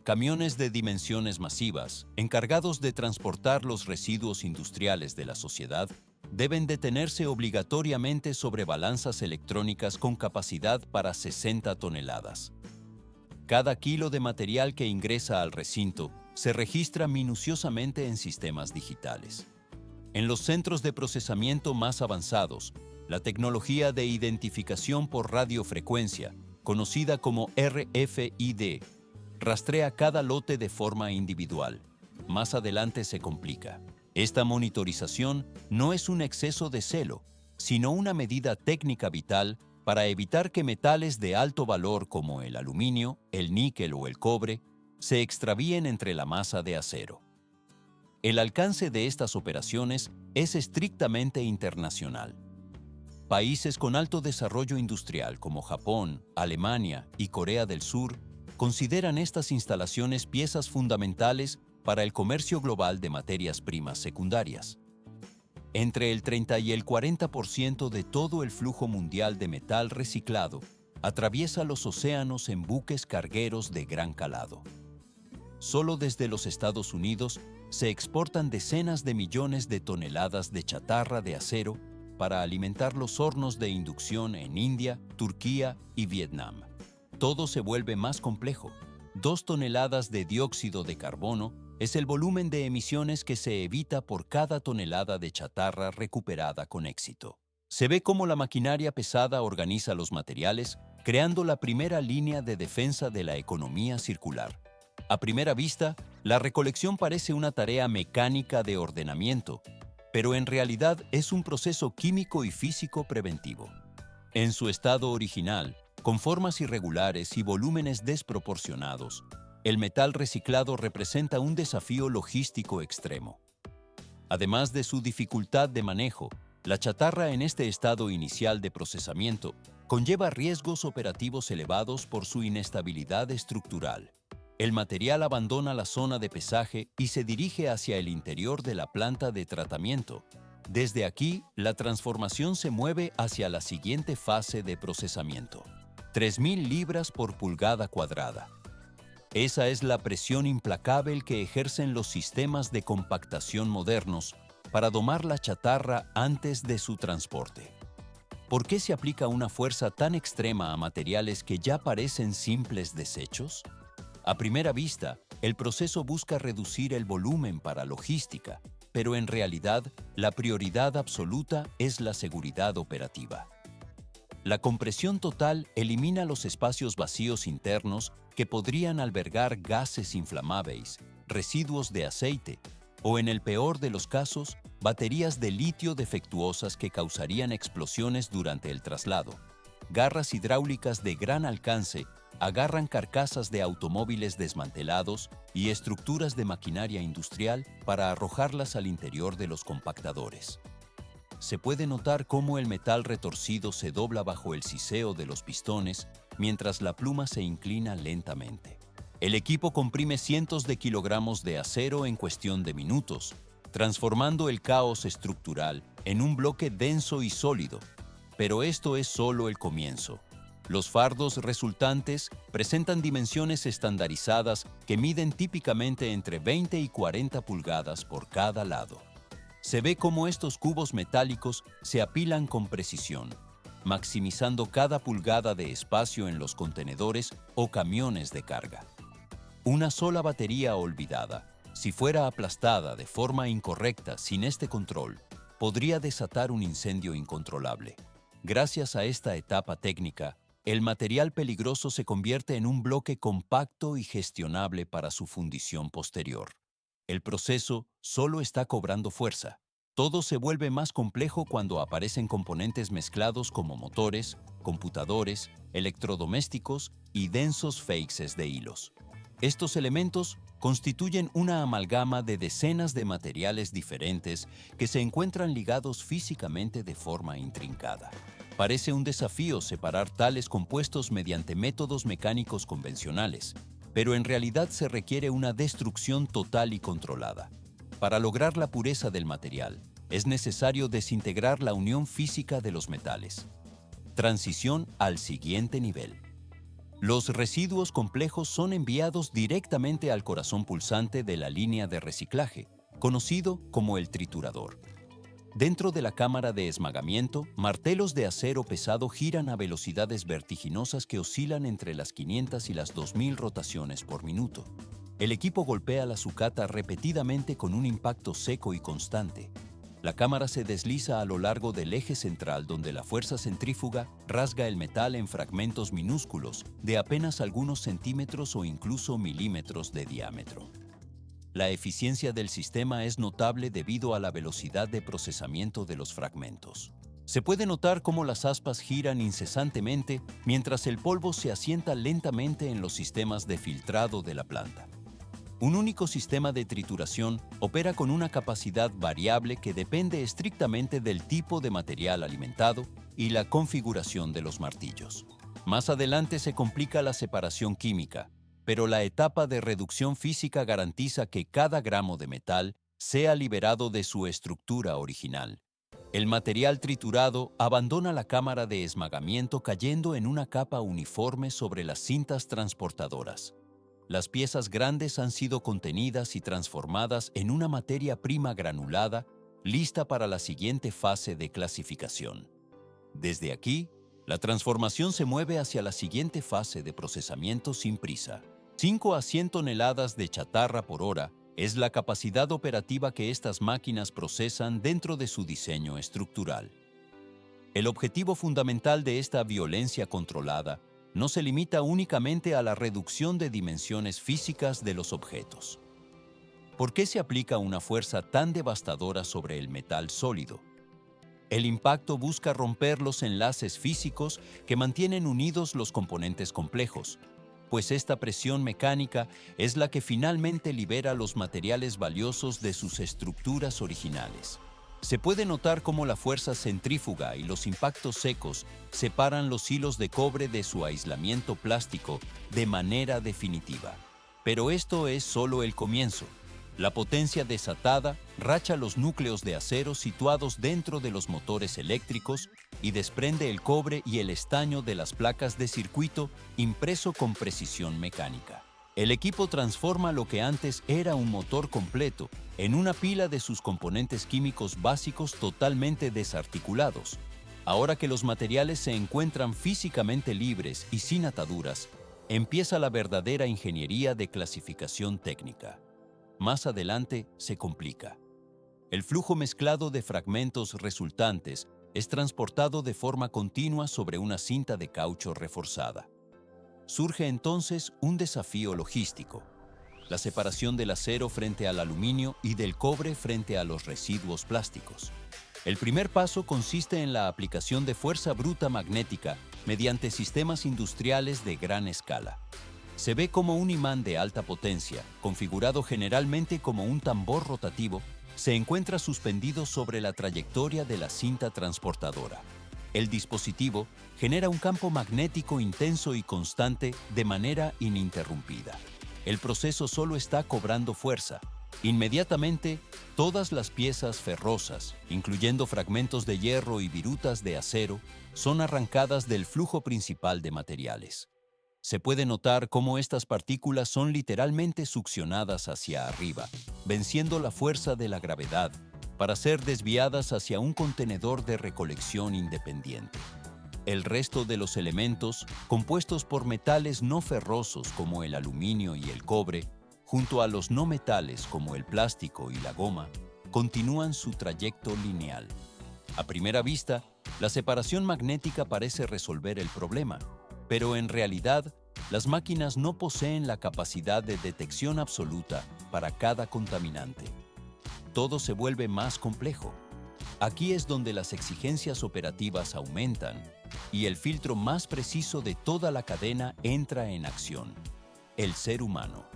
Speaker 1: Camiones de dimensiones masivas, encargados de transportar los residuos industriales de la sociedad, deben detenerse obligatoriamente sobre balanzas electrónicas con capacidad para 60 toneladas. Cada kilo de material que ingresa al recinto se registra minuciosamente en sistemas digitales. En los centros de procesamiento más avanzados, la tecnología de identificación por radiofrecuencia, conocida como RFID, rastrea cada lote de forma individual. Más adelante se complica. Esta monitorización no es un exceso de celo, sino una medida técnica vital para evitar que metales de alto valor como el aluminio, el níquel o el cobre se extravíen entre la masa de acero. El alcance de estas operaciones es estrictamente internacional. Países con alto desarrollo industrial como Japón, Alemania y Corea del Sur consideran estas instalaciones piezas fundamentales para el comercio global de materias primas secundarias. Entre el 30 y el 40% de todo el flujo mundial de metal reciclado atraviesa los océanos en buques cargueros de gran calado. Solo desde los Estados Unidos se exportan decenas de millones de toneladas de chatarra de acero para alimentar los hornos de inducción en India, Turquía y Vietnam. Todo se vuelve más complejo. 2 toneladas de dióxido de carbono es el volumen de emisiones que se evita por cada tonelada de chatarra recuperada con éxito. Se ve cómo la maquinaria pesada organiza los materiales, creando la primera línea de defensa de la economía circular. A primera vista, la recolección parece una tarea mecánica de ordenamiento, pero en realidad es un proceso químico y físico preventivo. En su estado original, con formas irregulares y volúmenes desproporcionados, el metal reciclado representa un desafío logístico extremo. Además de su dificultad de manejo, la chatarra en este estado inicial de procesamiento conlleva riesgos operativos elevados por su inestabilidad estructural. El material abandona la zona de pesaje y se dirige hacia el interior de la planta de tratamiento. Desde aquí, la transformación se mueve hacia la siguiente fase de procesamiento: 3.000 libras por pulgada cuadrada. Esa es la presión implacable que ejercen los sistemas de compactación modernos para domar la chatarra antes de su transporte. ¿Por qué se aplica una fuerza tan extrema a materiales que ya parecen simples desechos? A primera vista, el proceso busca reducir el volumen para logística, pero en realidad la prioridad absoluta es la seguridad operativa. La compresión total elimina los espacios vacíos internos que podrían albergar gases inflamables, residuos de aceite o, en el peor de los casos, baterías de litio defectuosas que causarían explosiones durante el traslado. Garras hidráulicas de gran alcance agarran carcasas de automóviles desmantelados y estructuras de maquinaria industrial para arrojarlas al interior de los compactadores. Se puede notar cómo el metal retorcido se dobla bajo el siseo de los pistones mientras la pluma se inclina lentamente. El equipo comprime cientos de kilogramos de acero en cuestión de minutos, transformando el caos estructural en un bloque denso y sólido. Pero esto es solo el comienzo. Los fardos resultantes presentan dimensiones estandarizadas que miden típicamente entre 20 y 40 pulgadas por cada lado. Se ve cómo estos cubos metálicos se apilan con precisión, maximizando cada pulgada de espacio en los contenedores o camiones de carga. Una sola batería olvidada, si fuera aplastada de forma incorrecta sin este control, podría desatar un incendio incontrolable. Gracias a esta etapa técnica, el material peligroso se convierte en un bloque compacto y gestionable para su fundición posterior. El proceso solo está cobrando fuerza. Todo se vuelve más complejo cuando aparecen componentes mezclados como motores, computadores, electrodomésticos y densos faixes de hilos. Estos elementos constituyen una amalgama de decenas de materiales diferentes que se encuentran ligados físicamente de forma intrincada. Parece un desafío separar tales compuestos mediante métodos mecánicos convencionales, pero en realidad se requiere una destrucción total y controlada. Para lograr la pureza del material, es necesario desintegrar la unión física de los metales. Transición al siguiente nivel. Los residuos complejos son enviados directamente al corazón pulsante de la línea de reciclaje, conocido como el triturador. Dentro de la cámara de esmagamiento, martelos de acero pesado giran a velocidades vertiginosas que oscilan entre las 500 y las 2000 rotaciones por minuto. El equipo golpea la sucata repetidamente con un impacto seco y constante. La cámara se desliza a lo largo del eje central donde la fuerza centrífuga rasga el metal en fragmentos minúsculos de apenas algunos centímetros o incluso milímetros de diámetro. La eficiencia del sistema es notable debido a la velocidad de procesamiento de los fragmentos. Se puede notar cómo las aspas giran incesantemente mientras el polvo se asienta lentamente en los sistemas de filtrado de la planta. Un único sistema de trituración opera con una capacidad variable que depende estrictamente del tipo de material alimentado y la configuración de los martillos. Más adelante se complica la separación química, pero la etapa de reducción física garantiza que cada gramo de metal sea liberado de su estructura original. El material triturado abandona la cámara de esmagamiento cayendo en una capa uniforme sobre las cintas transportadoras. Las piezas grandes han sido contenidas y transformadas en una materia prima granulada, lista para la siguiente fase de clasificación. Desde aquí, la transformación se mueve hacia la siguiente fase de procesamiento sin prisa. 5 a 100 toneladas de chatarra por hora es la capacidad operativa que estas máquinas procesan dentro de su diseño estructural. El objetivo fundamental de esta violencia controlada no se limita únicamente a la reducción de dimensiones físicas de los objetos. ¿Por qué se aplica una fuerza tan devastadora sobre el metal sólido? El impacto busca romper los enlaces físicos que mantienen unidos los componentes complejos, pues esta presión mecánica es la que finalmente libera los materiales valiosos de sus estructuras originales. Se puede notar cómo la fuerza centrífuga y los impactos secos separan los hilos de cobre de su aislamiento plástico de manera definitiva. Pero esto es solo el comienzo. La potencia desatada racha los núcleos de acero situados dentro de los motores eléctricos y desprende el cobre y el estaño de las placas de circuito impreso con precisión mecánica. El equipo transforma lo que antes era un motor completo en una pila de sus componentes químicos básicos totalmente desarticulados. Ahora que los materiales se encuentran físicamente libres y sin ataduras, empieza la verdadera ingeniería de clasificación técnica. Más adelante se complica. El flujo mezclado de fragmentos resultantes es transportado de forma continua sobre una cinta de caucho reforzada. Surge entonces un desafío logístico: la separación del acero frente al aluminio y del cobre frente a los residuos plásticos. El primer paso consiste en la aplicación de fuerza bruta magnética mediante sistemas industriales de gran escala. Se ve como un imán de alta potencia, configurado generalmente como un tambor rotativo, se encuentra suspendido sobre la trayectoria de la cinta transportadora. El dispositivo genera un campo magnético intenso y constante de manera ininterrumpida. El proceso solo está cobrando fuerza. Inmediatamente, todas las piezas ferrosas, incluyendo fragmentos de hierro y virutas de acero, son arrancadas del flujo principal de materiales. Se puede notar cómo estas partículas son literalmente succionadas hacia arriba, venciendo la fuerza de la gravedad, para ser desviadas hacia un contenedor de recolección independiente. El resto de los elementos, compuestos por metales no ferrosos como el aluminio y el cobre, junto a los no metales como el plástico y la goma, continúan su trayecto lineal. A primera vista, la separación magnética parece resolver el problema, pero en realidad, las máquinas no poseen la capacidad de detección absoluta para cada contaminante. Todo se vuelve más complejo. Aquí es donde las exigencias operativas aumentan y el filtro más preciso de toda la cadena entra en acción: el ser humano.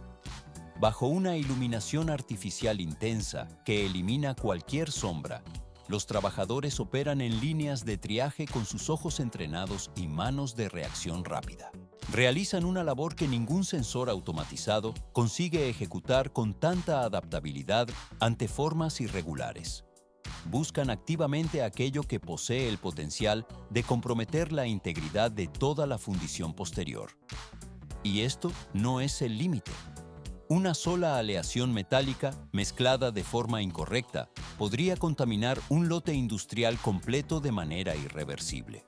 Speaker 1: Bajo una iluminación artificial intensa que elimina cualquier sombra, los trabajadores operan en líneas de triaje con sus ojos entrenados y manos de reacción rápida. Realizan una labor que ningún sensor automatizado consigue ejecutar con tanta adaptabilidad ante formas irregulares. Buscan activamente aquello que posee el potencial de comprometer la integridad de toda la fundición posterior. Y esto no es el límite. Una sola aleación metálica mezclada de forma incorrecta podría contaminar un lote industrial completo de manera irreversible.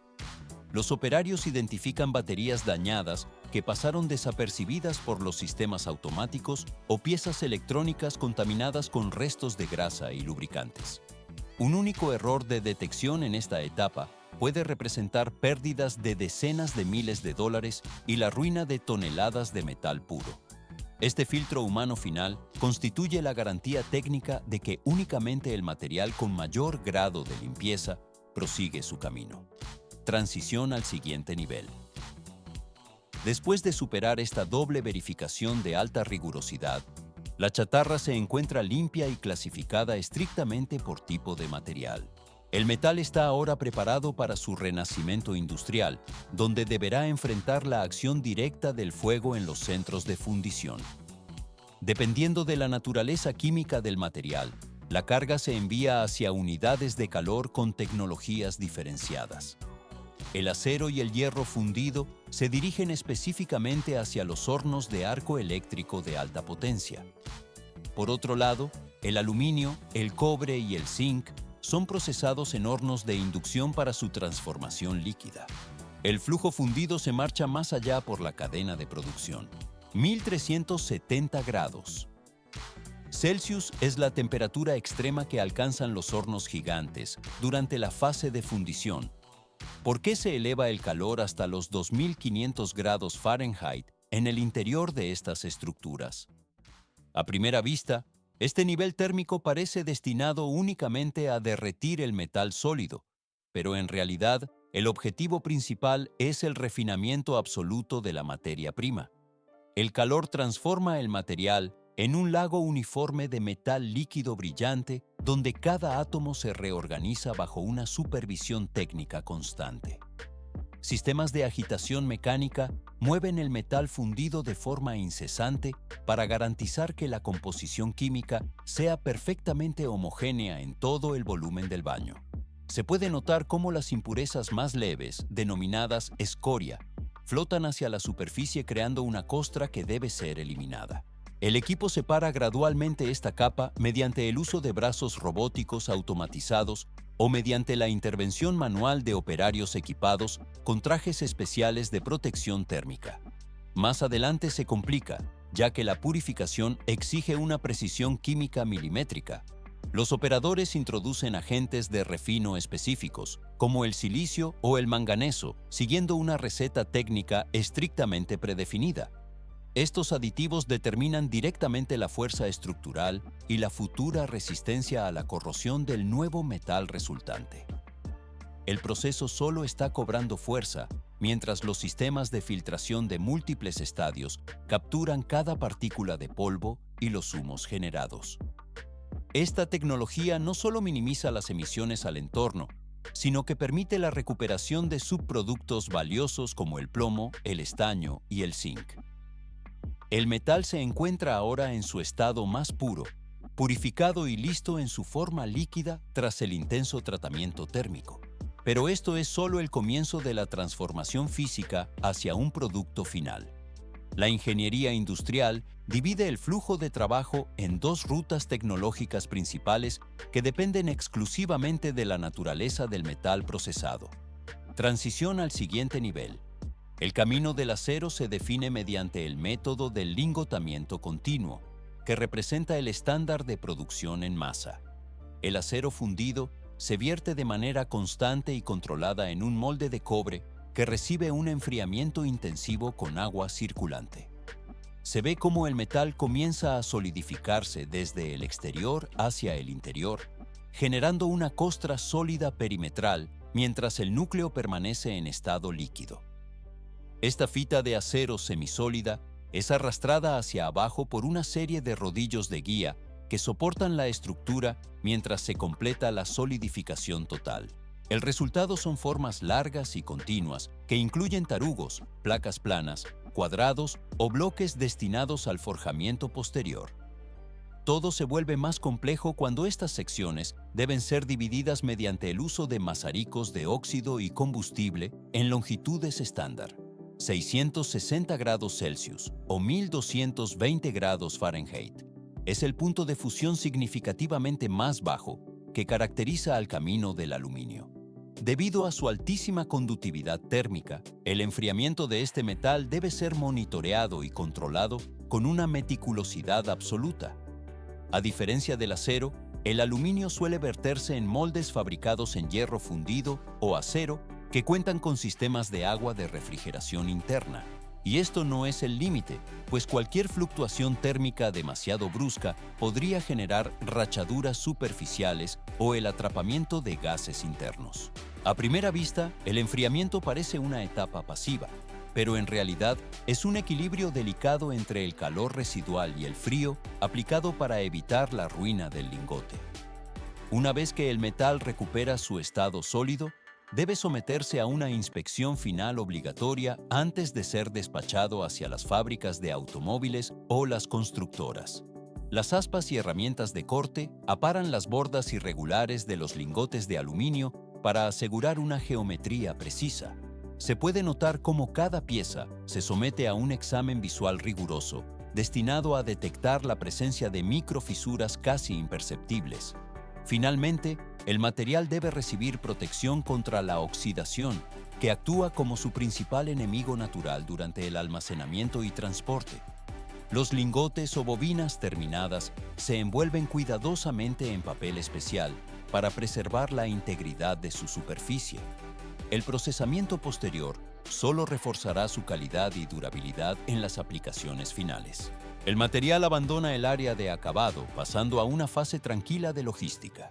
Speaker 1: Los operarios identifican baterías dañadas que pasaron desapercibidas por los sistemas automáticos o piezas electrónicas contaminadas con restos de grasa y lubricantes. Un único error de detección en esta etapa puede representar pérdidas de decenas de miles de dólares y la ruina de toneladas de metal puro. Este filtro humano final constituye la garantía técnica de que únicamente el material con mayor grado de limpieza prosigue su camino. Transición al siguiente nivel. Después de superar esta doble verificación de alta rigurosidad, la chatarra se encuentra limpia y clasificada estrictamente por tipo de material. El metal está ahora preparado para su renacimiento industrial, donde deberá enfrentar la acción directa del fuego en los centros de fundición. Dependiendo de la naturaleza química del material, la carga se envía hacia unidades de calor con tecnologías diferenciadas. El acero y el hierro fundido se dirigen específicamente hacia los hornos de arco eléctrico de alta potencia. Por otro lado, el aluminio, el cobre y el zinc son procesados en hornos de inducción para su transformación líquida. El flujo fundido se marcha más allá por la cadena de producción. 1370 grados. Celsius es la temperatura extrema que alcanzan los hornos gigantes durante la fase de fundición. ¿Por qué se eleva el calor hasta los 2500 grados Fahrenheit en el interior de estas estructuras? A primera vista, este nivel térmico parece destinado únicamente a derretir el metal sólido, pero en realidad el objetivo principal es el refinamiento absoluto de la materia prima. El calor transforma el material en un lago uniforme de metal líquido brillante donde cada átomo se reorganiza bajo una supervisión técnica constante. Sistemas de agitación mecánica mueven el metal fundido de forma incesante para garantizar que la composición química sea perfectamente homogénea en todo el volumen del baño. Se puede notar cómo las impurezas más leves, denominadas escoria, flotan hacia la superficie creando una costra que debe ser eliminada. El equipo separa gradualmente esta capa mediante el uso de brazos robóticos automatizados o mediante la intervención manual de operarios equipados con trajes especiales de protección térmica. Más adelante se complica, ya que la purificación exige una precisión química milimétrica. Los operadores introducen agentes de refino específicos, como el silicio o el manganeso, siguiendo una receta técnica estrictamente predefinida. Estos aditivos determinan directamente la fuerza estructural y la futura resistencia a la corrosión del nuevo metal resultante. El proceso solo está cobrando fuerza, mientras los sistemas de filtración de múltiples estadios capturan cada partícula de polvo y los humos generados. Esta tecnología no solo minimiza las emisiones al entorno, sino que permite la recuperación de subproductos valiosos como el plomo, el estaño y el zinc. El metal se encuentra ahora en su estado más puro, purificado y listo en su forma líquida tras el intenso tratamiento térmico. Pero esto es solo el comienzo de la transformación física hacia un producto final. La ingeniería industrial divide el flujo de trabajo en dos rutas tecnológicas principales que dependen exclusivamente de la naturaleza del metal procesado. Transición al siguiente nivel. El camino del acero se define mediante el método del lingotamiento continuo, que representa el estándar de producción en masa. El acero fundido se vierte de manera constante y controlada en un molde de cobre que recibe un enfriamiento intensivo con agua circulante. Se ve cómo el metal comienza a solidificarse desde el exterior hacia el interior, generando una costra sólida perimetral mientras el núcleo permanece en estado líquido. Esta fita de acero semisólida es arrastrada hacia abajo por una serie de rodillos de guía que soportan la estructura mientras se completa la solidificación total. El resultado son formas largas y continuas que incluyen tarugos, placas planas, cuadrados o bloques destinados al forjamiento posterior. Todo se vuelve más complejo cuando estas secciones deben ser divididas mediante el uso de mazaricos de óxido y combustible en longitudes estándar, 660 grados Celsius o 1220 grados Fahrenheit. Es el punto de fusión significativamente más bajo que caracteriza al camino del aluminio. Debido a su altísima conductividad térmica, el enfriamiento de este metal debe ser monitoreado y controlado con una meticulosidad absoluta. A diferencia del acero, el aluminio suele verterse en moldes fabricados en hierro fundido o acero que cuentan con sistemas de agua de refrigeración interna. Y esto no es el límite, pues cualquier fluctuación térmica demasiado brusca podría generar rachaduras superficiales o el atrapamiento de gases internos. A primera vista, el enfriamiento parece una etapa pasiva, pero en realidad es un equilibrio delicado entre el calor residual y el frío aplicado para evitar la ruina del lingote. Una vez que el metal recupera su estado sólido, debe someterse a una inspección final obligatoria antes de ser despachado hacia las fábricas de automóviles o las constructoras. Las aspas y herramientas de corte aparan las bordas irregulares de los lingotes de aluminio para asegurar una geometría precisa. Se puede notar cómo cada pieza se somete a un examen visual riguroso, destinado a detectar la presencia de microfisuras casi imperceptibles. Finalmente, el material debe recibir protección contra la oxidación, que actúa como su principal enemigo natural durante el almacenamiento y transporte. Los lingotes o bobinas terminadas se envuelven cuidadosamente en papel especial para preservar la integridad de su superficie. El procesamiento posterior solo reforzará su calidad y durabilidad en las aplicaciones finales. El material abandona el área de acabado, pasando a una fase tranquila de logística.